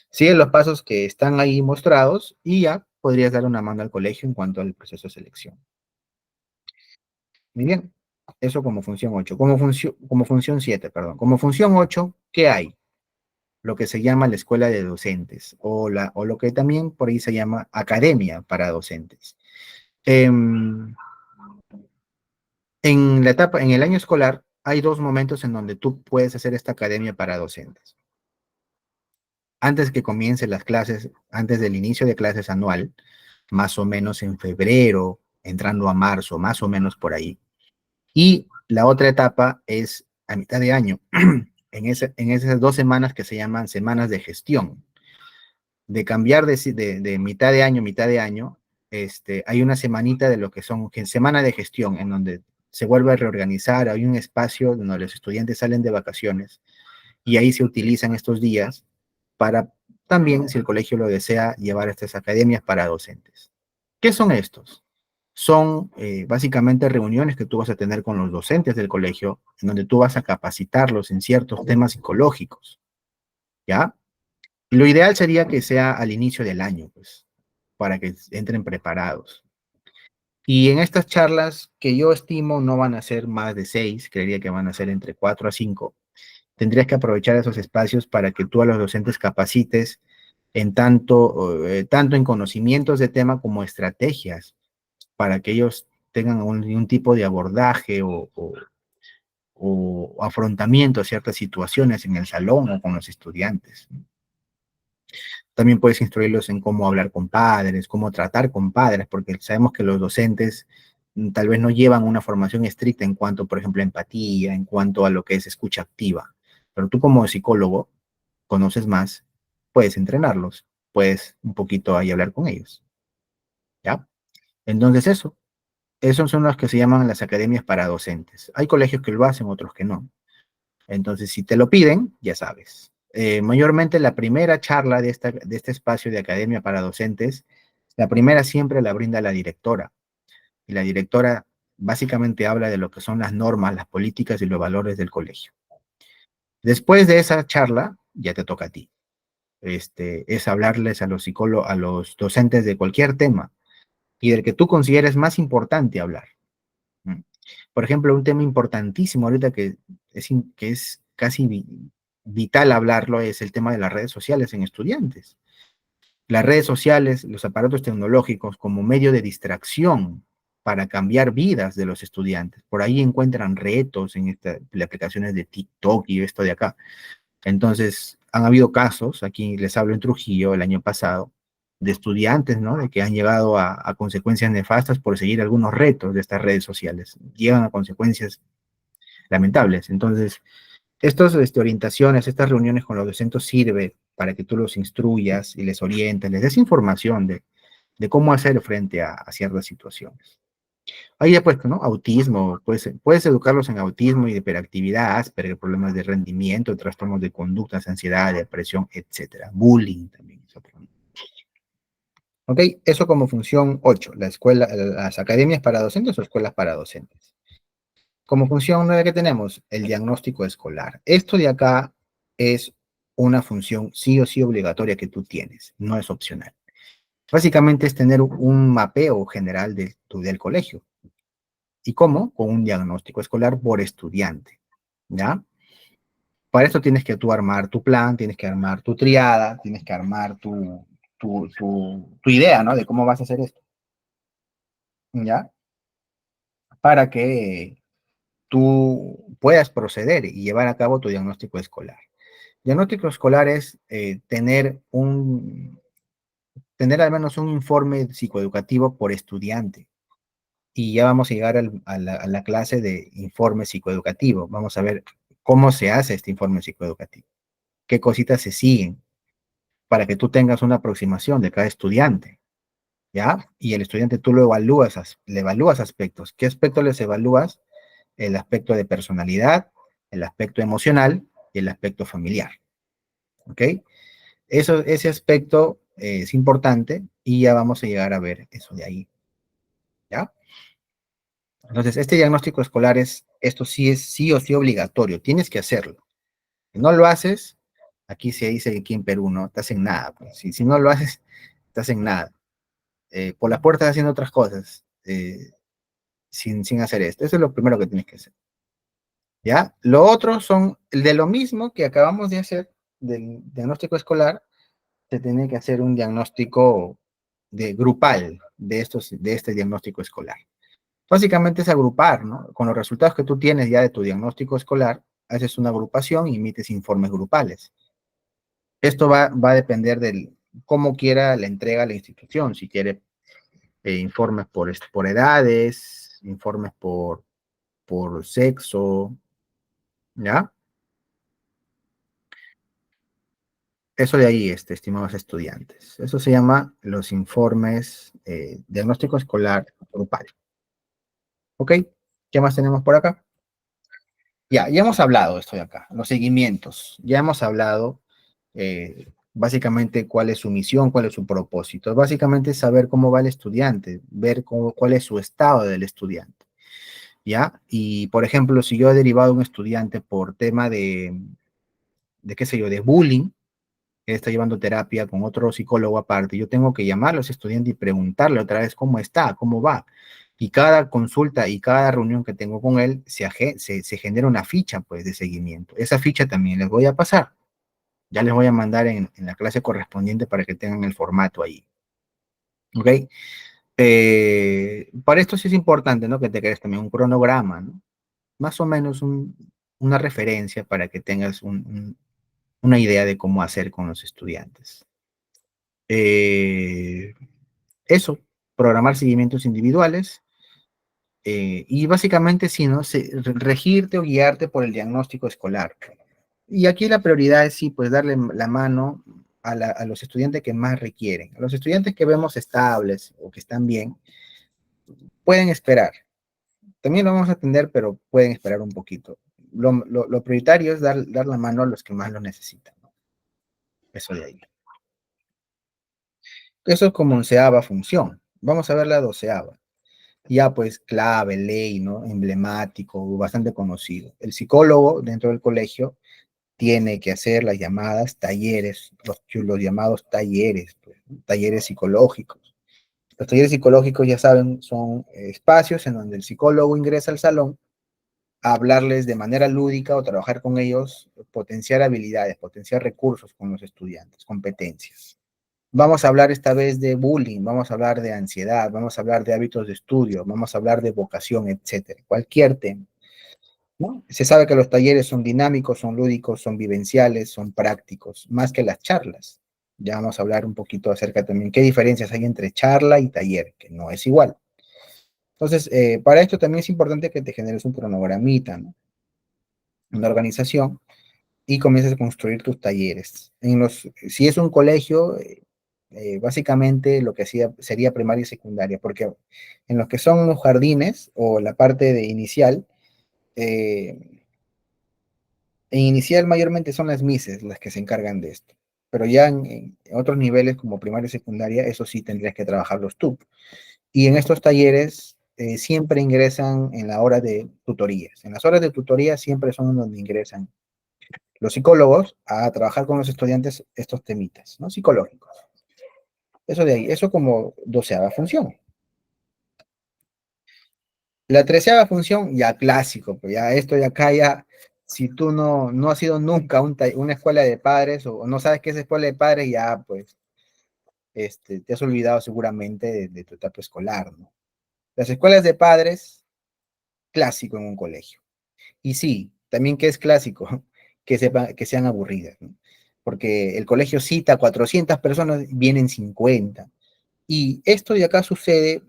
Siguen los pasos que están ahí mostrados y ya podrías dar una mano al colegio en cuanto al proceso de selección. Muy bien, eso como función 8. Como función 7, perdón. Como función 8, ¿qué hay? Lo que se llama la escuela de docentes o lo que también por ahí se llama academia para docentes. En el año escolar hay dos momentos en donde tú puedes hacer esta academia para docentes. Antes que comiencen las clases, antes del inicio de clases anual, más o menos en febrero, entrando a marzo, más o menos por ahí. Y la otra etapa es a mitad de año, en esas 2 semanas que se llaman semanas de gestión. De cambiar de mitad de año, hay una semanita de lo que son semana de gestión, en donde se vuelve a reorganizar, hay un espacio donde los estudiantes salen de vacaciones y ahí se utilizan estos días para también, si el colegio lo desea, llevar estas academias para docentes. ¿Qué son estos? Son básicamente reuniones que tú vas a tener con los docentes del colegio, en donde tú vas a capacitarlos en ciertos temas psicológicos, ¿ya? Y lo ideal sería que sea al inicio del año, pues, para que entren preparados. Y en estas charlas, que yo estimo no van a ser más de 6, creería que van a ser entre 4 a 5, tendrías que aprovechar esos espacios para que tú a los docentes capacites en tanto en conocimientos de tema como estrategias, para que ellos tengan un tipo de abordaje o afrontamiento a ciertas situaciones en el salón o con los estudiantes. También puedes instruirlos en cómo hablar con padres, cómo tratar con padres, porque sabemos que los docentes tal vez no llevan una formación estricta en cuanto, por ejemplo, a empatía, en cuanto a lo que es escucha activa. Pero tú como psicólogo conoces más, puedes entrenarlos, puedes un poquito ahí hablar con ellos. ¿Ya? Entonces esos son los que se llaman las academias para docentes. Hay colegios que lo hacen, otros que no. Entonces, si te lo piden, ya sabes. Mayormente la primera charla de este espacio de academia para docentes, la primera siempre la brinda la directora. Y la directora básicamente habla de lo que son las normas, las políticas y los valores del colegio. Después de esa charla, ya te toca a ti. Es hablarles a a los docentes de cualquier tema y del que tú consideres más importante hablar. Por ejemplo, un tema importantísimo ahorita que es casi vital hablarlo es el tema de las redes sociales en estudiantes. Las redes sociales, los aparatos tecnológicos como medio de distracción para cambiar vidas de los estudiantes. Por ahí encuentran retos en estas aplicaciones de TikTok y esto de acá. Entonces, han habido casos, aquí les hablo en Trujillo el año pasado, de estudiantes, ¿no? De que han llegado a consecuencias nefastas por seguir algunos retos de estas redes sociales. Llegan a consecuencias lamentables. Entonces, estas orientaciones, estas reuniones con los docentes sirve para que tú los instruyas y les orientes, les des información de cómo hacer frente a ciertas situaciones. Ahí he puesto, ¿no? Autismo, puedes educarlos en autismo y de hiperactividad, Asperger, problemas de rendimiento, trastornos de conductas, ansiedad, depresión, etcétera. Bullying también es otro. Ok, eso como función 8, las academias para docentes o escuelas para docentes. Como función 9 que tenemos, el diagnóstico escolar. Esto de acá es una función sí o sí obligatoria que tú tienes, no es opcional. Básicamente es tener un mapeo general del colegio. ¿Y cómo? Con un diagnóstico escolar por estudiante, ¿ya? Para esto tienes que tú armar tu plan, tienes que armar tu triada, tienes que armar tu idea, ¿no? De cómo vas a hacer esto, ¿ya? Para que tú puedas proceder y llevar a cabo tu diagnóstico escolar. Diagnóstico escolar es tener al menos un informe psicoeducativo por estudiante. Y ya vamos a llegar a la clase de informe psicoeducativo. Vamos a ver cómo se hace este informe psicoeducativo, qué cositas se siguen, para que tú tengas una aproximación de cada estudiante. ¿ya? Y el estudiante tú lo evalúas, le evalúas aspectos. ¿Qué aspectos les evalúas? El aspecto de personalidad, el aspecto emocional y el aspecto familiar, ¿ok? Ese aspecto es importante y ya vamos a llegar a ver eso de ahí, ¿ya? Entonces, este diagnóstico escolar esto sí es sí o sí obligatorio, tienes que hacerlo. Si no lo haces, aquí se dice que aquí en Perú no estás en nada, pues. Si no lo haces, estás en nada. Por la puerta haciendo otras cosas, sin hacer esto. Eso es lo primero que tienes que hacer, ¿ya? Lo otro son, de lo mismo que acabamos de hacer, del diagnóstico escolar, se tiene que hacer un diagnóstico grupal de este diagnóstico escolar. Básicamente es agrupar, ¿no? Con los resultados que tú tienes ya de tu diagnóstico escolar, haces una agrupación y emites informes grupales. Esto va a depender de cómo quiera la entrega a la institución, si quiere informes por edades, informes por sexo, ¿ya? Eso de ahí, estimados estudiantes. Eso se llama los informes diagnóstico escolar grupal. ¿Ok? ¿Qué más tenemos por acá? Ya hemos hablado de esto de acá, los seguimientos. Ya hemos hablado básicamente cuál es su misión, cuál es su propósito. Básicamente saber cómo va el estudiante, ver cuál es su estado del estudiante. ¿Ya? Y, por ejemplo, si yo he derivado a un estudiante por tema qué sé yo, de bullying, que está llevando terapia con otro psicólogo aparte, yo tengo que llamarlo a ese estudiante y preguntarle otra vez cómo está, cómo va. Y cada consulta y cada reunión que tengo con él, se genera una ficha, pues, de seguimiento. Esa ficha también les voy a pasar. Ya les voy a mandar en la clase correspondiente para que tengan el formato ahí. ¿Ok? Para esto sí es importante, ¿no? Que te crees también un cronograma, ¿no? Más o menos una referencia para que tengas una idea de cómo hacer con los estudiantes. Eso, programar seguimientos individuales y básicamente, sí, ¿no? Regirte o guiarte por el diagnóstico escolar. Y aquí la prioridad es, sí, pues darle la mano a los estudiantes que más requieren. A los estudiantes que vemos estables o que están bien, pueden esperar. También lo vamos a atender, pero pueden esperar un poquito. Lo prioritario es dar la mano a los que más lo necesitan, ¿no? Eso de ahí. Eso es como onceava función. Vamos a ver la doceava. Ya pues clave, ley, ¿no? Emblemático, bastante conocido. El psicólogo dentro del colegio tiene que hacer las llamadas talleres, los llamados talleres, pues, talleres psicológicos. Los talleres psicológicos, ya saben, son espacios en donde el psicólogo ingresa al salón a hablarles de manera lúdica o trabajar con ellos, potenciar habilidades, potenciar recursos con los estudiantes, competencias. Vamos a hablar esta vez de bullying, vamos a hablar de ansiedad, vamos a hablar de hábitos de estudio, vamos a hablar de vocación, etcétera. Cualquier tema, ¿no? Se sabe que los talleres son dinámicos, son lúdicos, son vivenciales, son prácticos, más que las charlas. Ya vamos a hablar un poquito acerca también qué diferencias hay entre charla y taller, que no es igual. Entonces, para esto también es importante que te generes un cronogramita, ¿no? Una organización y comiences a construir tus talleres. Si es un colegio, básicamente lo que sería primaria y secundaria, porque en los que son los jardines o la parte de inicial, en inicial mayormente son las mises las que se encargan de esto, pero ya en otros niveles como primaria y secundaria, eso sí tendrías que trabajarlos tú. Y en estos talleres siempre ingresan en la hora de tutorías. En las horas de tutoría siempre son donde ingresan los psicólogos a trabajar con los estudiantes estos temitas, ¿no? Psicológicos. Eso de ahí, eso como doceava función. La treceava función, ya clásico, pues ya esto de acá ya, si tú no has ido nunca a una escuela de padres o no sabes qué es escuela de padres, ya pues te has olvidado seguramente de tu etapa escolar, ¿no? Las escuelas de padres, clásico en un colegio. Y sí, también que es clásico, que sean aburridas, ¿no? Porque el colegio cita 400 personas, vienen 50. Y esto de acá sucede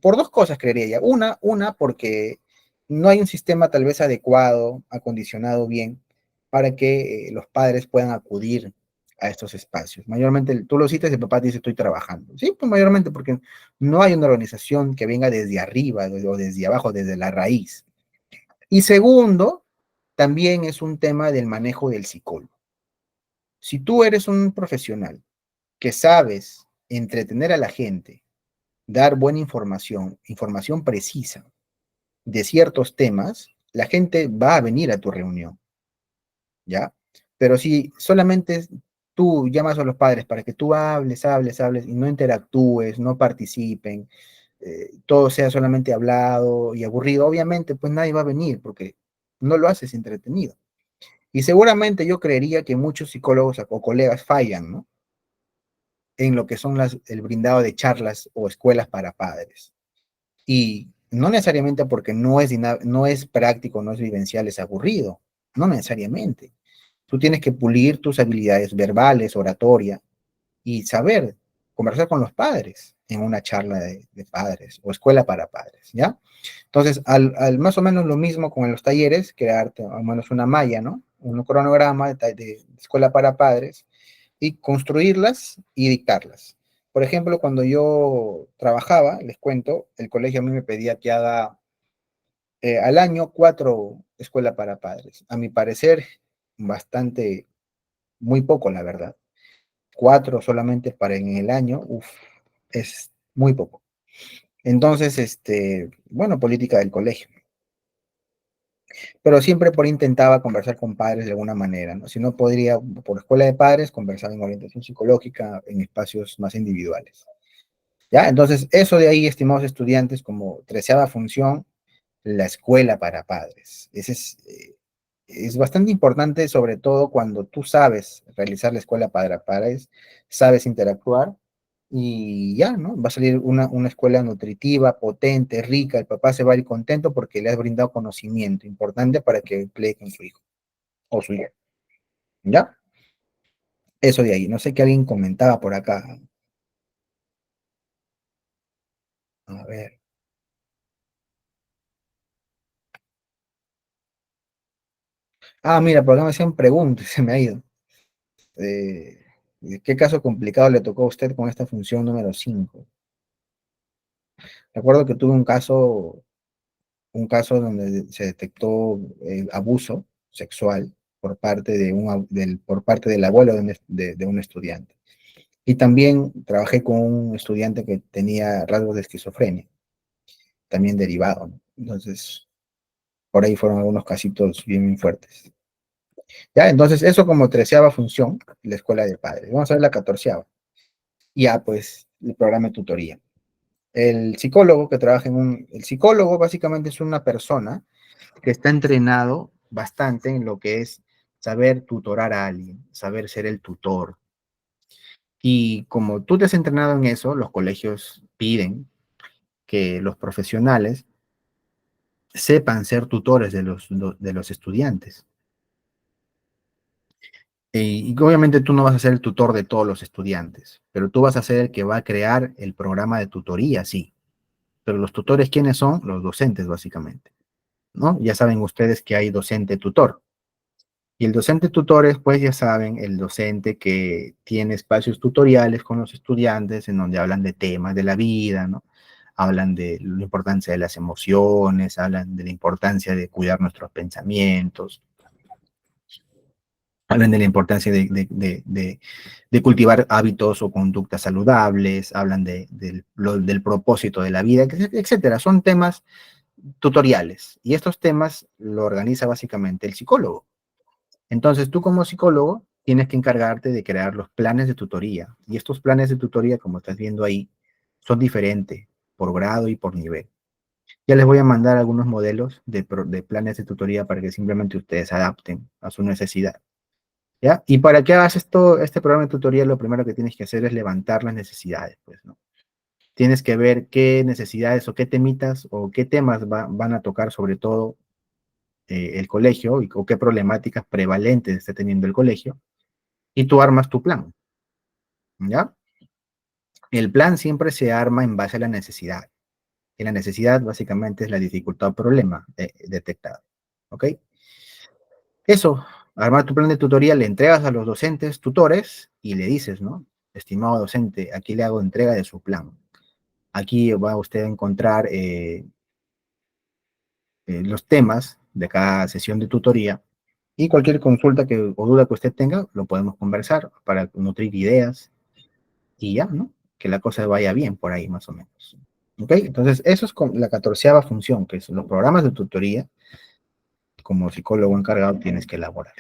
por dos cosas, creería ya. Una, porque no hay un sistema tal vez adecuado, acondicionado bien, para que los padres puedan acudir a estos espacios. Mayormente tú lo citas y el papá te dice estoy trabajando. Sí, pues mayormente porque no hay una organización que venga desde arriba o desde abajo, desde la raíz. Y segundo, también es un tema del manejo del psicólogo. Si tú eres un profesional que sabes entretener a la gente, dar buena información, información precisa de ciertos temas, la gente va a venir a tu reunión, ¿ya? Pero si solamente tú llamas a los padres para que tú hables y no interactúes, no participen, todo sea solamente hablado y aburrido, obviamente pues nadie va a venir porque no lo haces entretenido. Y seguramente yo creería que muchos psicólogos o colegas fallan, ¿no? En lo que son el brindado de charlas o escuelas para padres. Y no necesariamente porque no es práctico, no es vivencial, es aburrido. No necesariamente. Tú tienes que pulir tus habilidades verbales, oratoria, y saber conversar con los padres en una charla de padres o escuela para padres, ¿ya? Entonces, al más o menos lo mismo con los talleres, crearte al menos una malla, ¿no? Un cronograma de escuela para padres y construirlas y dictarlas. Por ejemplo, cuando yo trabajaba, les cuento, el colegio a mí me pedía que haga al año 4 escuelas para padres. A mi parecer, bastante, muy poco, la verdad. 4 solamente para en el año, es muy poco. Entonces, bueno, política del colegio. Pero siempre por intentaba conversar con padres de alguna manera, ¿no? Si no podría, por escuela de padres, conversar en orientación psicológica, en espacios más individuales. ¿Ya? Entonces, eso de ahí, estimados estudiantes, como 13ª función, la escuela para padres. Ese es bastante importante, sobre todo cuando tú sabes realizar la escuela para padres, sabes interactuar y ya, ¿no? Va a salir una escuela nutritiva, potente, rica, el papá se va a ir contento porque le has brindado conocimiento importante para que emplee con su hijo o su hija, ¿ya? Eso de ahí, no sé qué alguien comentaba por acá. A ver. Ah, mira, por acá me hacían preguntas, se me ha ido. Eh, ¿Qué caso complicado le tocó a usted con esta función número 5? Recuerdo que tuve un caso donde se detectó abuso sexual por parte por parte del abuelo de un estudiante. Y también trabajé con un estudiante que tenía rasgos de esquizofrenia, también derivado, ¿no? Entonces, por ahí fueron algunos casitos bien fuertes. Ya, entonces eso como 13ª función, la escuela de padres. Vamos a ver la 14ª. Ya, pues, el programa de tutoría. El psicólogo que trabaja el psicólogo básicamente es una persona que está entrenado bastante en lo que es saber tutorar a alguien, saber ser el tutor. Y como tú te has entrenado en eso, los colegios piden que los profesionales sepan ser tutores de los estudiantes. Y obviamente tú no vas a ser el tutor de todos los estudiantes, pero tú vas a ser el que va a crear el programa de tutoría, sí. Pero los tutores, ¿quiénes son? Los docentes, básicamente, ¿no? Ya saben ustedes que hay docente-tutor. Y el docente tutores, pues ya saben, el docente que tiene espacios tutoriales con los estudiantes en donde hablan de temas de la vida, ¿no? Hablan de la importancia de las emociones, hablan de la importancia de cuidar nuestros pensamientos, hablan de la importancia de cultivar hábitos o conductas saludables, hablan del propósito de la vida, etcétera. Son temas tutoriales y estos temas lo organiza básicamente el psicólogo. Entonces, tú como psicólogo tienes que encargarte de crear los planes de tutoría. Y estos planes de tutoría, como estás viendo ahí, son diferentes por grado y por nivel. Ya les voy a mandar algunos modelos de planes de tutoría para que simplemente ustedes adapten a su necesidad. ¿Ya? Y para que hagas este programa de tutoría, lo primero que tienes que hacer es levantar las necesidades, pues, ¿no? Tienes que ver qué necesidades o qué temitas o qué temas van a tocar sobre todo el colegio o qué problemáticas prevalentes está teniendo el colegio y tú armas tu plan, ¿ya? El plan siempre se arma en base a la necesidad. Y la necesidad básicamente es la dificultad o problema detectado, ¿ok? Eso, armar tu plan de tutoría, le entregas a los docentes, tutores, y le dices, ¿no? Estimado docente, aquí le hago entrega de su plan. Aquí va usted a encontrar los temas de cada sesión de tutoría y cualquier consulta o duda que usted tenga, lo podemos conversar para nutrir ideas y ya, ¿no? Que la cosa vaya bien por ahí, más o menos. ¿Ok? Entonces, eso es la 14ª función, que son los programas de tutoría, como psicólogo encargado tienes que elaborar.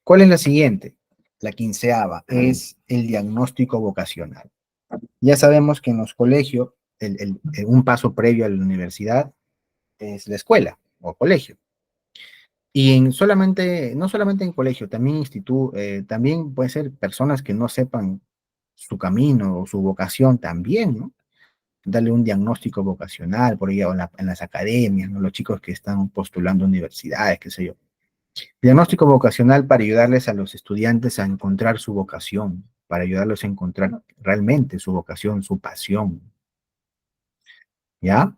¿Cuál es la siguiente? La 15ª es el diagnóstico vocacional. Ya sabemos que en los colegios, un paso previo a la universidad es la escuela o colegio. Y no solamente en colegio, también instituto, también puede ser personas que no sepan su camino o su vocación también, ¿no? Darle un diagnóstico vocacional por ahí o en las academias, ¿no? Los chicos que están postulando a universidades, qué sé yo. Diagnóstico vocacional para ayudarles a los estudiantes a encontrar su vocación, para ayudarlos a encontrar realmente su vocación, su pasión. ¿Ya?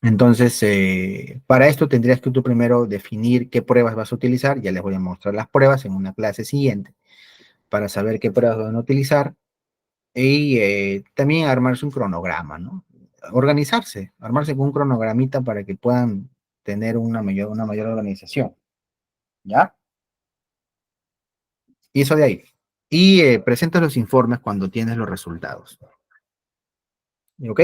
Entonces, para esto tendrías que tú primero definir qué pruebas vas a utilizar. Ya les voy a mostrar las pruebas en una clase siguiente para saber qué pruebas van a utilizar y también armarse un cronograma, ¿no? Armarse con un cronogramita para que puedan tener una mayor organización. ¿Ya? Y eso de ahí. Y presentas los informes cuando tienes los resultados. ¿Ok?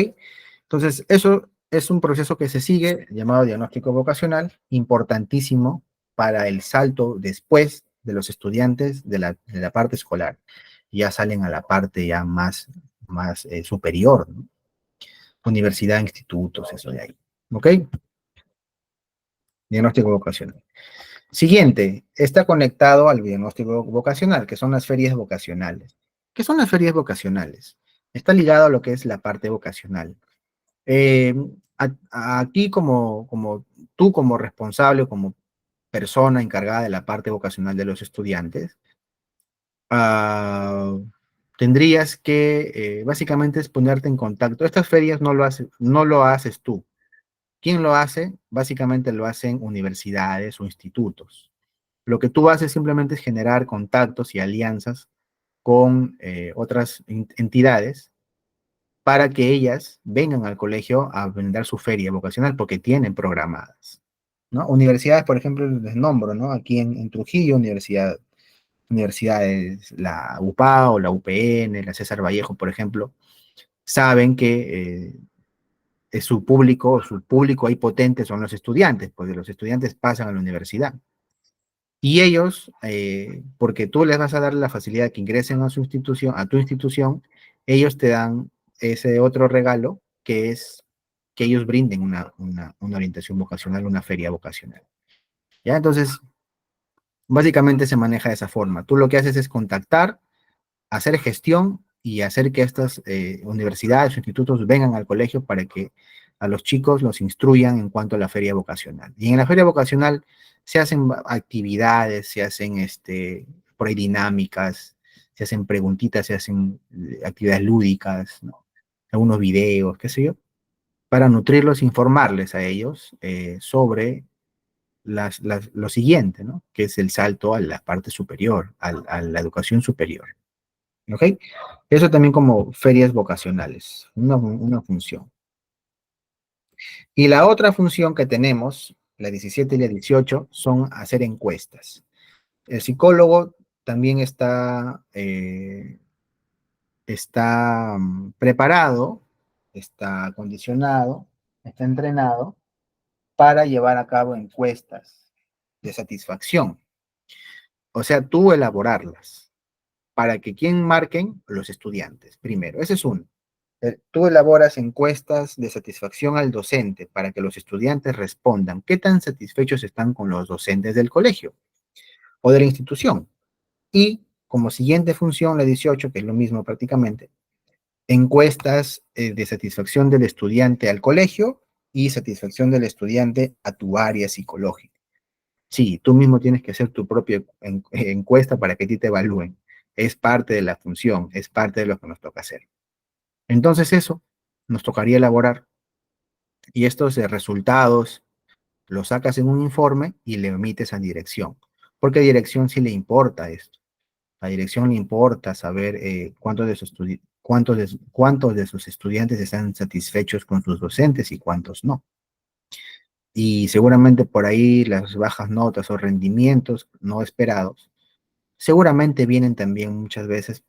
Entonces, eso es un proceso que se sigue, llamado diagnóstico vocacional, importantísimo para el salto después de los estudiantes de la parte escolar. Ya salen a la parte ya más superior, ¿no? Universidad, institutos, eso de ahí. ¿Ok? Diagnóstico vocacional. Siguiente, está conectado al diagnóstico vocacional, que son las ferias vocacionales. ¿Qué son las ferias vocacionales? Está ligado a lo que es la parte vocacional. Eh, Aquí como tú como responsable, como persona encargada de la parte vocacional de los estudiantes, tendrías que básicamente es ponerte en contacto. Estas ferias no lo haces tú. ¿Quién lo hace? Básicamente lo hacen universidades o institutos. Lo que tú haces simplemente es generar contactos y alianzas con otras entidades para que ellas vengan al colegio a brindar su feria vocacional porque tienen programadas, ¿no? Universidades, por ejemplo, les nombro, ¿no? Aquí en Trujillo, universidades, la UPA o la UPN, la César Vallejo, por ejemplo, saben que su público ahí potente son los estudiantes, porque los estudiantes pasan a la universidad. Y ellos, porque tú les vas a dar la facilidad de que ingresen a tu institución, ellos te dan ese otro regalo que es que ellos brinden una orientación vocacional, una feria vocacional. ¿Ya? Entonces, básicamente se maneja de esa forma. Tú lo que haces es contactar, hacer gestión y hacer que estas universidades o institutos vengan al colegio para que a los chicos los instruyan en cuanto a la feria vocacional. Y en la feria vocacional se hacen actividades, se hacen por ahí dinámicas, se hacen preguntitas, se hacen actividades lúdicas, ¿no? Algunos videos, qué sé yo, para nutrirlos, informarles a ellos sobre lo siguiente, ¿no? Que es el salto a la parte superior, a la educación superior. ¿Ok? Eso también como ferias vocacionales, una función. Y la otra función que tenemos, la 17 y la 18, son hacer encuestas. El psicólogo también está preparado, está acondicionado, está entrenado para llevar a cabo encuestas de satisfacción. O sea, tú elaborarlas para que quien marquen los estudiantes, primero. Ese es uno. Tú elaboras encuestas de satisfacción al docente para que los estudiantes respondan qué tan satisfechos están con los docentes del colegio o de la institución. Y como siguiente función, la 18, que es lo mismo prácticamente, encuestas de satisfacción del estudiante al colegio y satisfacción del estudiante a tu área psicológica. Sí, tú mismo tienes que hacer tu propia encuesta para que a ti te evalúen. Es parte de la función, es parte de lo que nos toca hacer. Entonces eso nos tocaría elaborar y estos resultados lo sacas en un informe y le emites a dirección, porque a dirección sí le importa esto. A dirección le importa saber cuántos de sus estudiantes están satisfechos con sus docentes y cuántos no. Y seguramente por ahí las bajas notas o rendimientos no esperados, seguramente vienen también muchas veces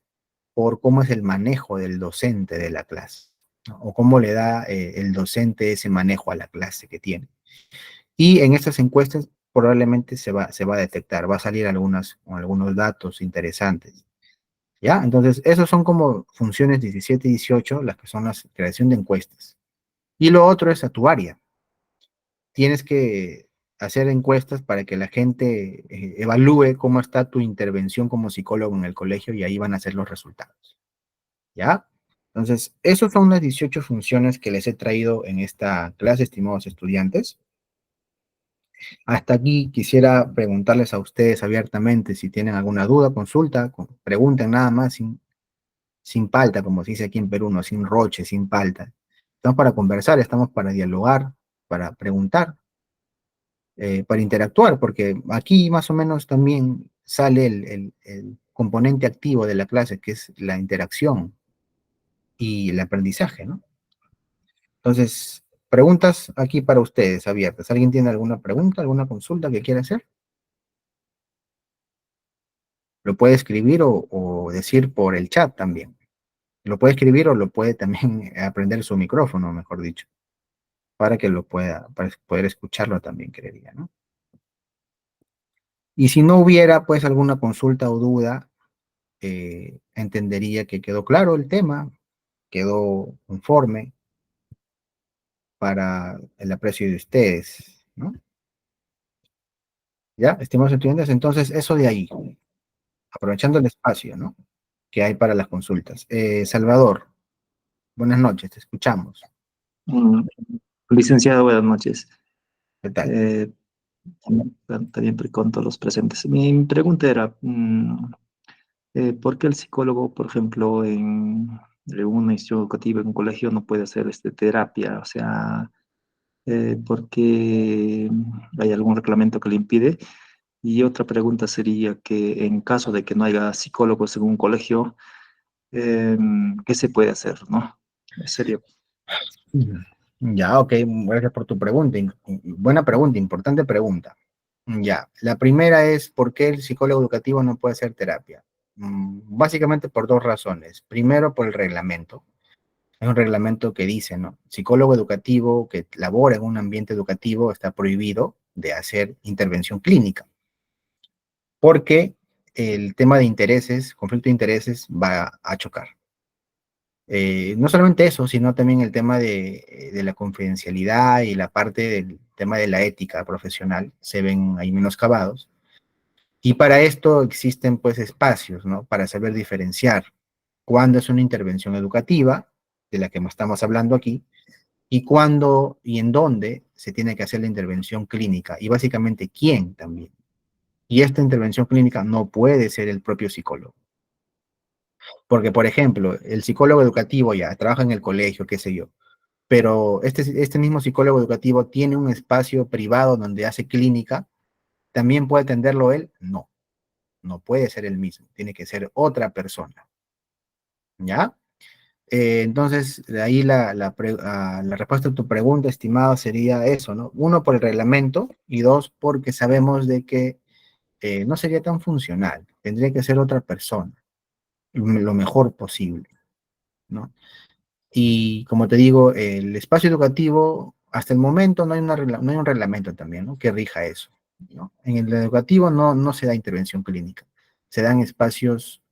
por cómo es el manejo del docente de la clase, ¿no? O cómo le da el docente ese manejo a la clase que tiene. Y en estas encuestas probablemente se va a detectar, va a salir algunos datos interesantes. ¿Ya? Entonces, esos son como funciones 17 y 18, las que son la creación de encuestas. Y lo otro es a tu área. Tienes que hacer encuestas para que la gente evalúe cómo está tu intervención como psicólogo en el colegio y ahí van a ser los resultados. ¿Ya? Entonces, esas son las 18 funciones que les he traído en esta clase, estimados estudiantes. Hasta aquí quisiera preguntarles a ustedes abiertamente si tienen alguna duda, consulta, pregunten nada más sin palta, como se dice aquí en Perú, no, sin roche, sin palta. Estamos para conversar, estamos para dialogar, para preguntar, para interactuar, porque aquí más o menos también sale el componente activo de la clase, que es la interacción y el aprendizaje, ¿no? Entonces, preguntas aquí para ustedes abiertas. ¿Alguien tiene alguna pregunta, alguna consulta que quiera hacer? Lo puede escribir o decir por el chat también. Lo puede escribir o lo puede también aprender su micrófono, mejor dicho, para que lo pueda, para poder escucharlo también, creería, ¿no? Y si no hubiera, pues, alguna consulta o duda, entendería que quedó claro el tema, quedó conforme para el aprecio de ustedes, ¿no? ¿Ya? Estimados estudiantes, entonces, eso de ahí, aprovechando el espacio, ¿no? Que hay para las consultas. Salvador, buenas noches, te escuchamos. Mm, Licenciado, buenas noches. ¿Qué tal? También con todos los presentes. Mi pregunta era, ¿por qué el psicólogo, por ejemplo, en una institución educativa, en un colegio, no puede hacer terapia? O sea, ¿por qué hay algún reglamento que le impide? Y otra pregunta sería que en caso de que no haya psicólogos en un colegio, ¿qué se puede hacer, no? Sería. Ya, ok, gracias por tu pregunta. Buena pregunta, importante pregunta. Ya, la primera es ¿por qué el psicólogo educativo no puede hacer terapia? Básicamente por dos razones. Primero, por el reglamento. Hay un reglamento que dice, ¿no? Psicólogo educativo que labora en un ambiente educativo está prohibido de hacer intervención clínica, porque el tema de intereses, conflicto de intereses, va a chocar. No solamente eso, sino también el tema de la confidencialidad y la parte del tema de la ética profesional se ven ahí menoscabados. Y para esto existen pues espacios, ¿no? Para saber diferenciar cuándo es una intervención educativa, de la que estamos hablando aquí, y cuándo y en dónde se tiene que hacer la intervención clínica, y básicamente quién también. Y esta intervención clínica no puede ser el propio psicólogo. Porque, por ejemplo, el psicólogo educativo ya trabaja en el colegio, qué sé yo, pero este mismo psicólogo educativo tiene un espacio privado donde hace clínica, ¿también puede atenderlo él? No, no puede ser el mismo, tiene que ser otra persona, ¿ya? Entonces, de ahí la respuesta a tu pregunta, estimado, sería eso, ¿no? Uno, por el reglamento, y dos, porque sabemos de que no sería tan funcional, tendría que ser otra persona, lo mejor posible, ¿no? Y como te digo, el espacio educativo, hasta el momento no hay, no hay un reglamento también, ¿no? Que rija eso, ¿no? En el educativo no se da intervención clínica, se dan espacios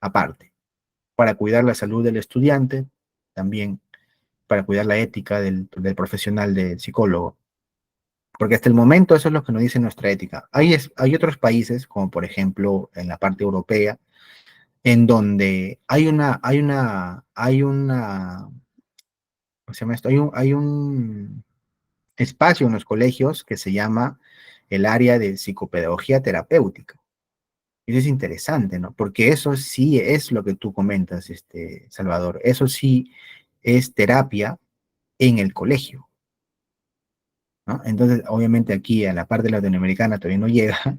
aparte, para cuidar la salud del estudiante, también para cuidar la ética del profesional del psicólogo. Porque hasta el momento eso es lo que nos dice nuestra ética. Hay otros países, como por ejemplo en la parte europea, en donde ¿cómo se llama esto? Hay un espacio en los colegios que se llama el área de psicopedagogía terapéutica. Y eso es interesante, ¿no? Porque eso sí es lo que tú comentas, Salvador. Eso sí es terapia en el colegio, ¿no? Entonces, obviamente aquí a la parte latinoamericana todavía no llega,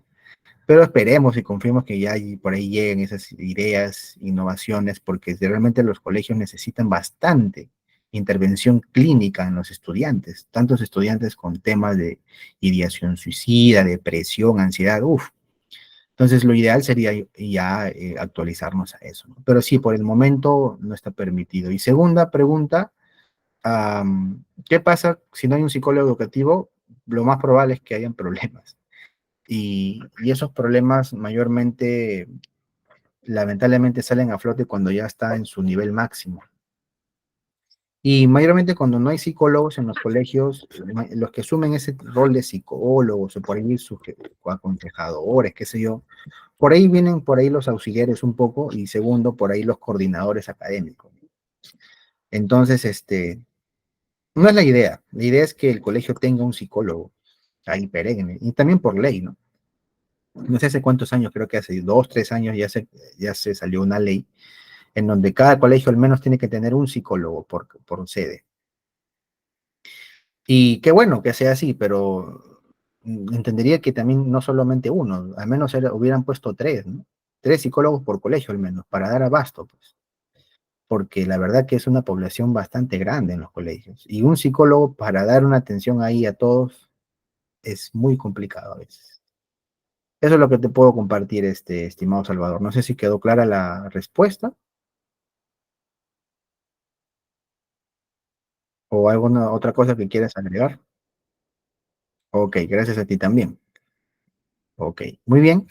pero esperemos y confiemos que ya por ahí lleguen esas ideas, innovaciones, porque realmente los colegios necesitan bastante intervención clínica en los estudiantes, tantos estudiantes con temas de ideación suicida, depresión, ansiedad, uff. Entonces, lo ideal sería ya actualizarnos a eso, ¿no? Pero sí, por el momento no está permitido. Y segunda pregunta, ¿qué pasa si no hay un psicólogo educativo? Lo más probable es que hayan problemas. Y esos problemas mayormente, lamentablemente, salen a flote cuando ya está en su nivel máximo. Y mayormente cuando no hay psicólogos en los colegios, los que asumen ese rol de psicólogos o por ahí sus aconsejadores, qué sé yo, por ahí vienen por ahí los auxiliares un poco y segundo, por ahí los coordinadores académicos. Entonces, no es la idea. La idea es que el colegio tenga un psicólogo ahí perenne y también por ley, ¿no? No sé hace cuántos años, creo que hace 2, 3 años ya se salió una ley en donde cada colegio al menos tiene que tener un psicólogo por sede. Y qué bueno que sea así, pero entendería que también no solamente uno, al menos hubieran puesto 3, ¿no? 3 psicólogos por colegio al menos, para dar abasto, pues. Porque la verdad que es una población bastante grande en los colegios. Y un psicólogo para dar una atención ahí a todos es muy complicado a veces. Eso es lo que te puedo compartir, estimado Salvador. No sé si quedó clara la respuesta o alguna otra cosa que quieras agregar. Ok, gracias a ti también. Ok, muy bien.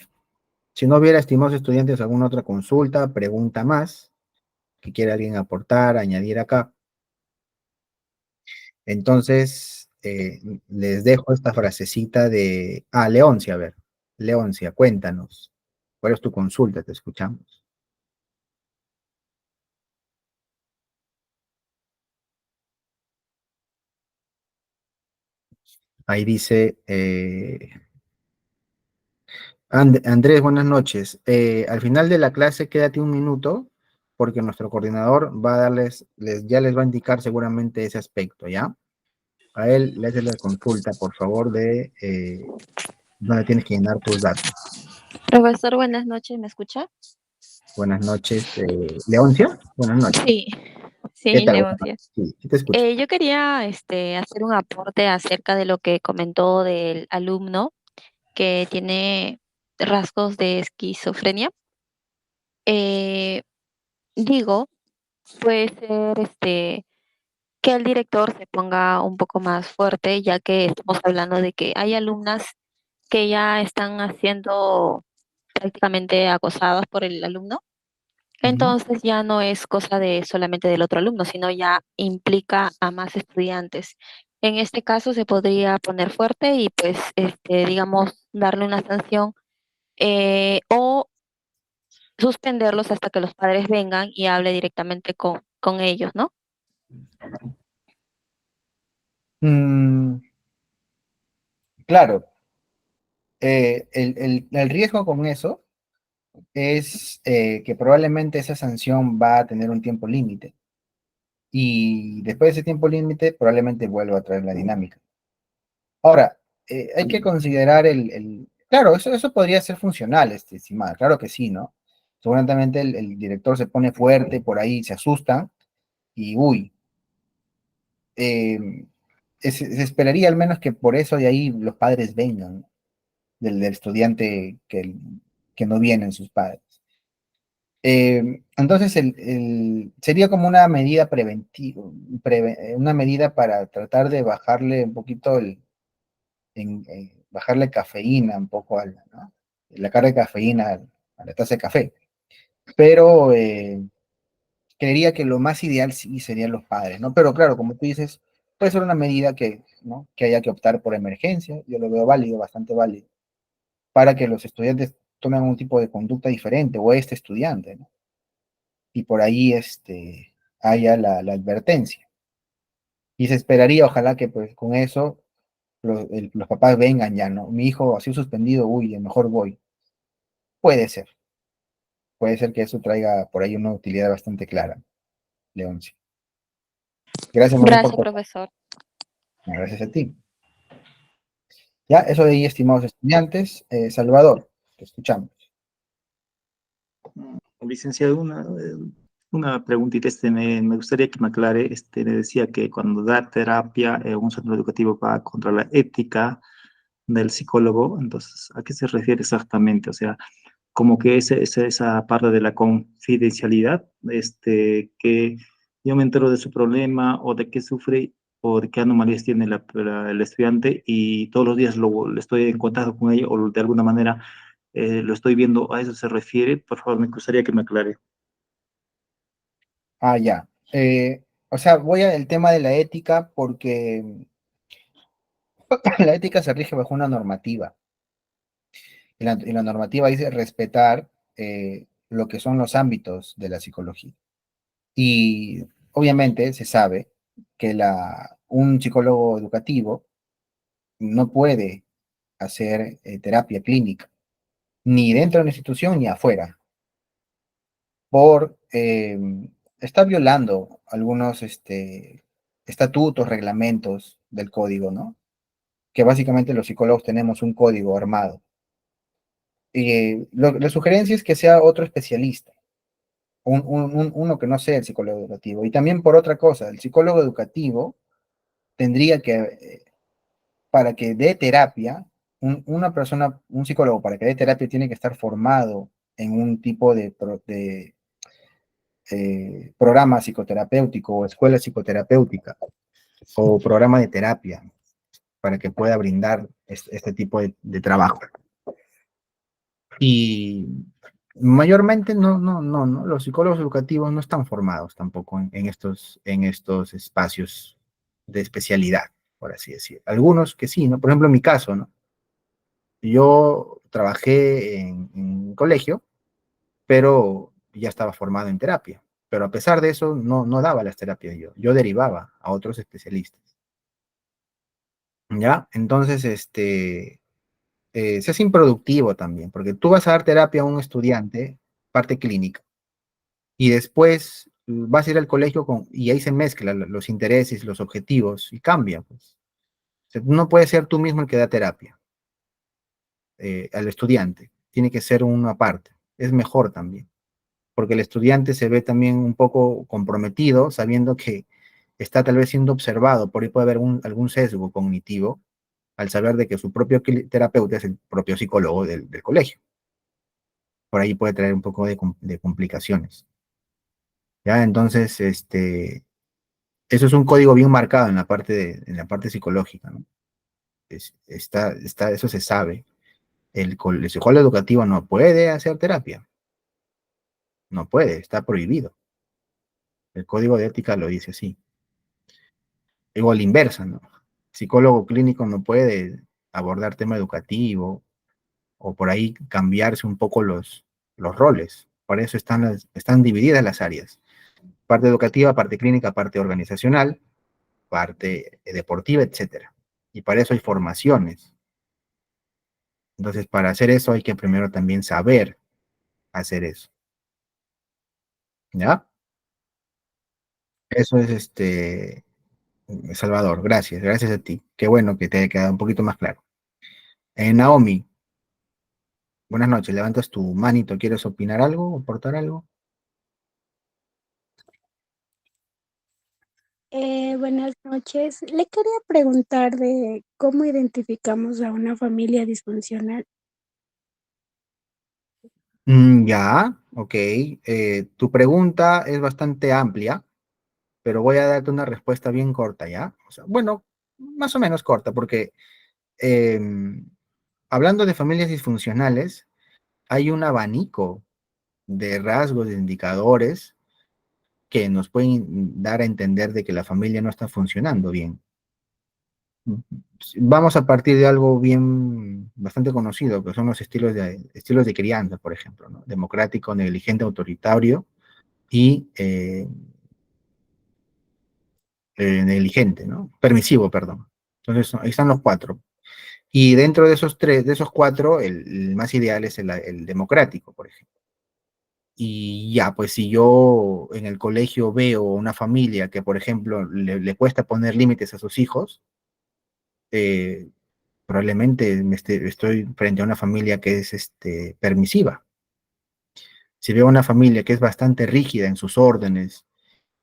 Si no hubiera, estimados estudiantes, alguna otra consulta, pregunta más que quiera alguien aportar, añadir acá, entonces les dejo esta frasecita de... Ah, Leoncia, a ver. Leoncia, cuéntanos. ¿Cuál es tu consulta? Te escuchamos. Ahí dice... Andrés, buenas noches. Al final de la clase, quédate un minuto, porque nuestro coordinador va a ya les va a indicar seguramente ese aspecto, ¿ya? A él le hace la consulta, por favor, de dónde tienes que llenar tus datos. Profesor, buenas noches, ¿me escucha? Buenas noches, Leoncia. Buenas noches. Sí, ¿Qué sí, tal? Buenas Leoncia. noches. Sí, sí te escucho. Yo quería hacer un aporte acerca de lo que comentó del alumno que tiene rasgos de esquizofrenia. Eh, digo, puede ser que el director se ponga un poco más fuerte, ya que estamos hablando de que hay alumnas que ya están siendo prácticamente acosadas por el alumno. Ujú. Entonces ya no es cosa de solamente del otro alumno, sino ya implica a más estudiantes. En este caso se podría poner fuerte y pues, digamos, darle una sanción o suspenderlos hasta que los padres vengan y hable directamente con ellos, ¿no? Mm, claro, el riesgo con eso es que probablemente esa sanción va a tener un tiempo límite y después de ese tiempo límite probablemente vuelva a traer la dinámica. Ahora, hay que considerar claro, eso podría ser funcional, estimada, claro que sí, ¿no? Seguramente el director se pone fuerte, por ahí se asusta y uy, eh, se esperaría al menos que por eso de ahí los padres vengan, ¿no? Del estudiante que no vienen sus padres. Entonces, sería como una medida preventiva, una medida para tratar de bajarle un poquito bajarle cafeína un poco ¿no? La carga de cafeína a la taza de café. Pero creería que lo más ideal sí serían los padres, ¿no? Pero claro, como tú dices, puede ser una medida ¿no? que haya que optar por emergencia, yo lo veo válido, bastante válido, para que los estudiantes tomen un tipo de conducta diferente, o este estudiante, ¿no? Y por ahí haya la advertencia. Y se esperaría, ojalá que pues con eso los papás vengan ya, ¿no? Mi hijo ha sido suspendido, uy, mejor voy. Puede ser. Puede ser que eso traiga por ahí una utilidad bastante clara, Leoncio. Gracias, muy Gracias, importante. profesor. Gracias a ti. Ya, eso de ahí, estimados estudiantes. Salvador, te escuchamos. Licenciado, una preguntita, me gustaría que me aclare, me decía que cuando da terapia en un centro educativo va contra la ética del psicólogo, entonces, ¿a qué se refiere exactamente? O sea, como que esa parte de la confidencialidad, que yo me entero de su problema o de qué sufre o de qué anomalías tiene el estudiante y todos los días le estoy en contacto con ella o de alguna manera lo estoy viendo, ¿a eso se refiere? Por favor, me gustaría que me aclare. Ah, ya. O sea, voy al tema de la ética porque la ética se rige bajo una normativa. Y la normativa dice respetar lo que son los ámbitos de la psicología. Y obviamente se sabe que un psicólogo educativo no puede hacer terapia clínica, ni dentro de una institución ni afuera, está violando algunos estatutos, reglamentos del código, ¿no? Que básicamente los psicólogos tenemos un código armado. Y la sugerencia es que sea otro especialista, uno que no sea el psicólogo educativo. Y también por otra cosa, el psicólogo educativo tendría que, para que dé terapia, una persona, un psicólogo para que dé terapia tiene que estar formado en un tipo de programa psicoterapéutico o escuela psicoterapéutica o programa de terapia para que pueda brindar este tipo de trabajo. Y mayormente no, los psicólogos educativos no están formados tampoco en estos espacios de especialidad, por así decir. Algunos que sí, ¿no? Por ejemplo, en mi caso, ¿no? Yo trabajé en colegio, pero ya estaba formado en terapia. Pero a pesar de eso, no daba las terapias yo derivaba a otros especialistas. ¿Ya? Entonces, se hace improductivo también, porque tú vas a dar terapia a un estudiante, parte clínica, y después vas a ir al colegio y ahí se mezclan los intereses, los objetivos, y cambia, pues. O sea, no puedes ser tú mismo el que da terapia al estudiante, tiene que ser uno aparte, es mejor también, porque el estudiante se ve también un poco comprometido, sabiendo que está tal vez siendo observado, por ahí puede haber algún sesgo cognitivo, al saber de que su propio terapeuta es el propio psicólogo del colegio. Por ahí puede traer un poco de complicaciones. ¿Ya? Entonces, eso es un código bien marcado en la parte psicológica, ¿no? Eso se sabe. El psicólogo educativo no puede hacer terapia, no puede, está prohibido. El código de ética lo dice así. Igual la inversa, ¿no? Psicólogo clínico no puede abordar tema educativo o por ahí cambiarse un poco los roles. Por eso están divididas las áreas. Parte educativa, parte clínica, parte organizacional, parte deportiva, etcétera. Y para eso hay formaciones. Entonces, para hacer eso hay que primero también saber hacer eso. ¿Ya? Eso es Salvador, gracias a ti. Qué bueno que te haya quedado un poquito más claro. Naomi, buenas noches. Levantas tu manito, ¿quieres opinar algo, aportar algo? Buenas noches. Le quería preguntar de cómo identificamos a una familia disfuncional. Ya, ok. Tu pregunta es bastante amplia, pero voy a darte una respuesta bien corta, ¿ya? O sea, bueno, más o menos corta, porque hablando de familias disfuncionales, hay un abanico de rasgos, de indicadores que nos pueden dar a entender de que la familia no está funcionando bien. Vamos a partir de algo bastante conocido, que son los estilos de crianza, por ejemplo, ¿no? Democrático, negligente, autoritario y negligente, ¿no? Permisivo, perdón. Entonces, ahí están los cuatro. Y dentro de esos cuatro, el más ideal es el democrático, por ejemplo. Y ya, pues si yo en el colegio veo una familia que, por ejemplo, le cuesta poner límites a sus hijos, probablemente estoy frente a una familia que es permisiva. Si veo una familia que es bastante rígida en sus órdenes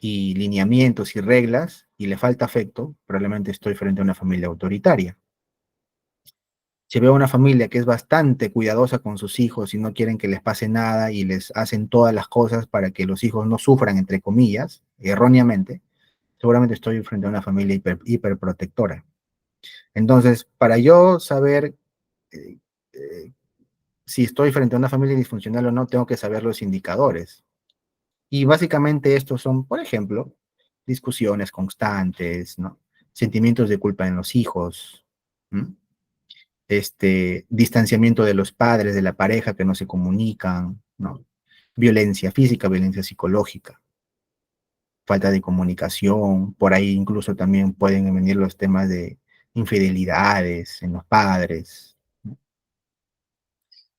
y lineamientos y reglas y le falta afecto, probablemente estoy frente a una familia autoritaria. Si veo una familia que es bastante cuidadosa con sus hijos y no quieren que les pase nada y les hacen todas las cosas para que los hijos no sufran, entre comillas, erróneamente, seguramente estoy frente a una familia hiperprotectora. Entonces, para yo saber eh, eh, si estoy frente a una familia disfuncional o no, tengo que saber los indicadores. Y básicamente estos son, por ejemplo, discusiones constantes, ¿no? Sentimientos de culpa en los hijos, ¿no? Distanciamiento de los padres, de la pareja que no se comunican, ¿no? Violencia física, violencia psicológica, falta de comunicación, por ahí incluso también pueden venir los temas de infidelidades en los padres, ¿no?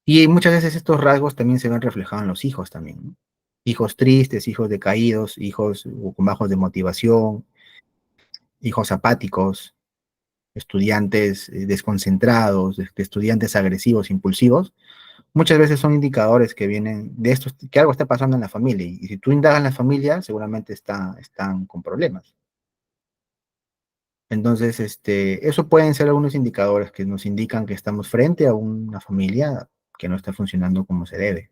Y muchas veces estos rasgos también se ven reflejados en los hijos también, ¿no? Hijos tristes, hijos decaídos, hijos con bajos de motivación, hijos apáticos, estudiantes desconcentrados, estudiantes agresivos, impulsos, muchas veces son indicadores que vienen de esto, que algo está pasando en la familia. Y si tú indagas en la familia, seguramente están con problemas. Entonces, eso pueden ser algunos indicadores que nos indican que estamos frente a una familia que no está funcionando como se debe.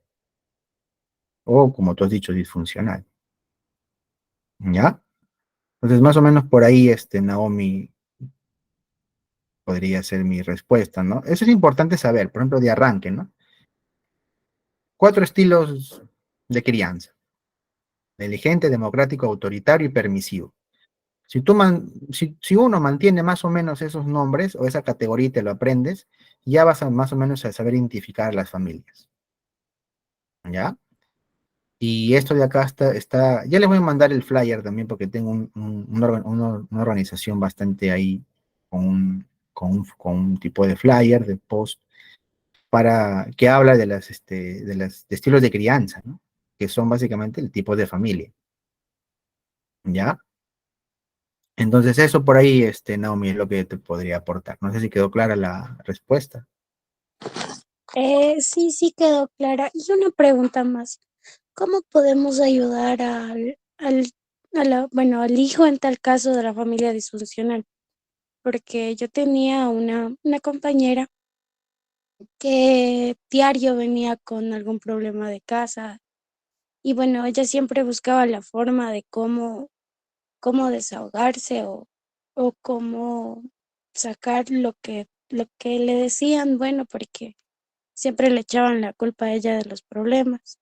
O, como tú has dicho, disfuncional. ¿Ya? Entonces, más o menos por ahí, Naomi, podría ser mi respuesta, ¿no? Eso es importante saber, por ejemplo, de arranque, ¿no? 4 estilos de crianza: inteligente, democrático, autoritario y permisivo. Si uno mantiene más o menos esos nombres o esa categoría y te lo aprendes, ya vas a más o menos a saber identificar las familias. ¿Ya? Y esto de acá ya les voy a mandar el flyer también porque tengo una organización bastante ahí con un tipo de flyer, de post, para que habla de estilos de crianza, ¿no? Que son básicamente el tipo de familia. ¿Ya? Entonces eso por ahí, Naomi, es lo que te podría aportar. No sé si quedó clara la respuesta. Sí, sí quedó clara. Y una pregunta más. ¿Cómo podemos ayudar bueno, al hijo en tal caso de la familia disfuncional? Porque yo tenía una compañera que diario venía con algún problema de casa y bueno, ella siempre buscaba la forma de cómo desahogarse o cómo sacar lo que le decían, bueno, porque siempre le echaban la culpa a ella de los problemas.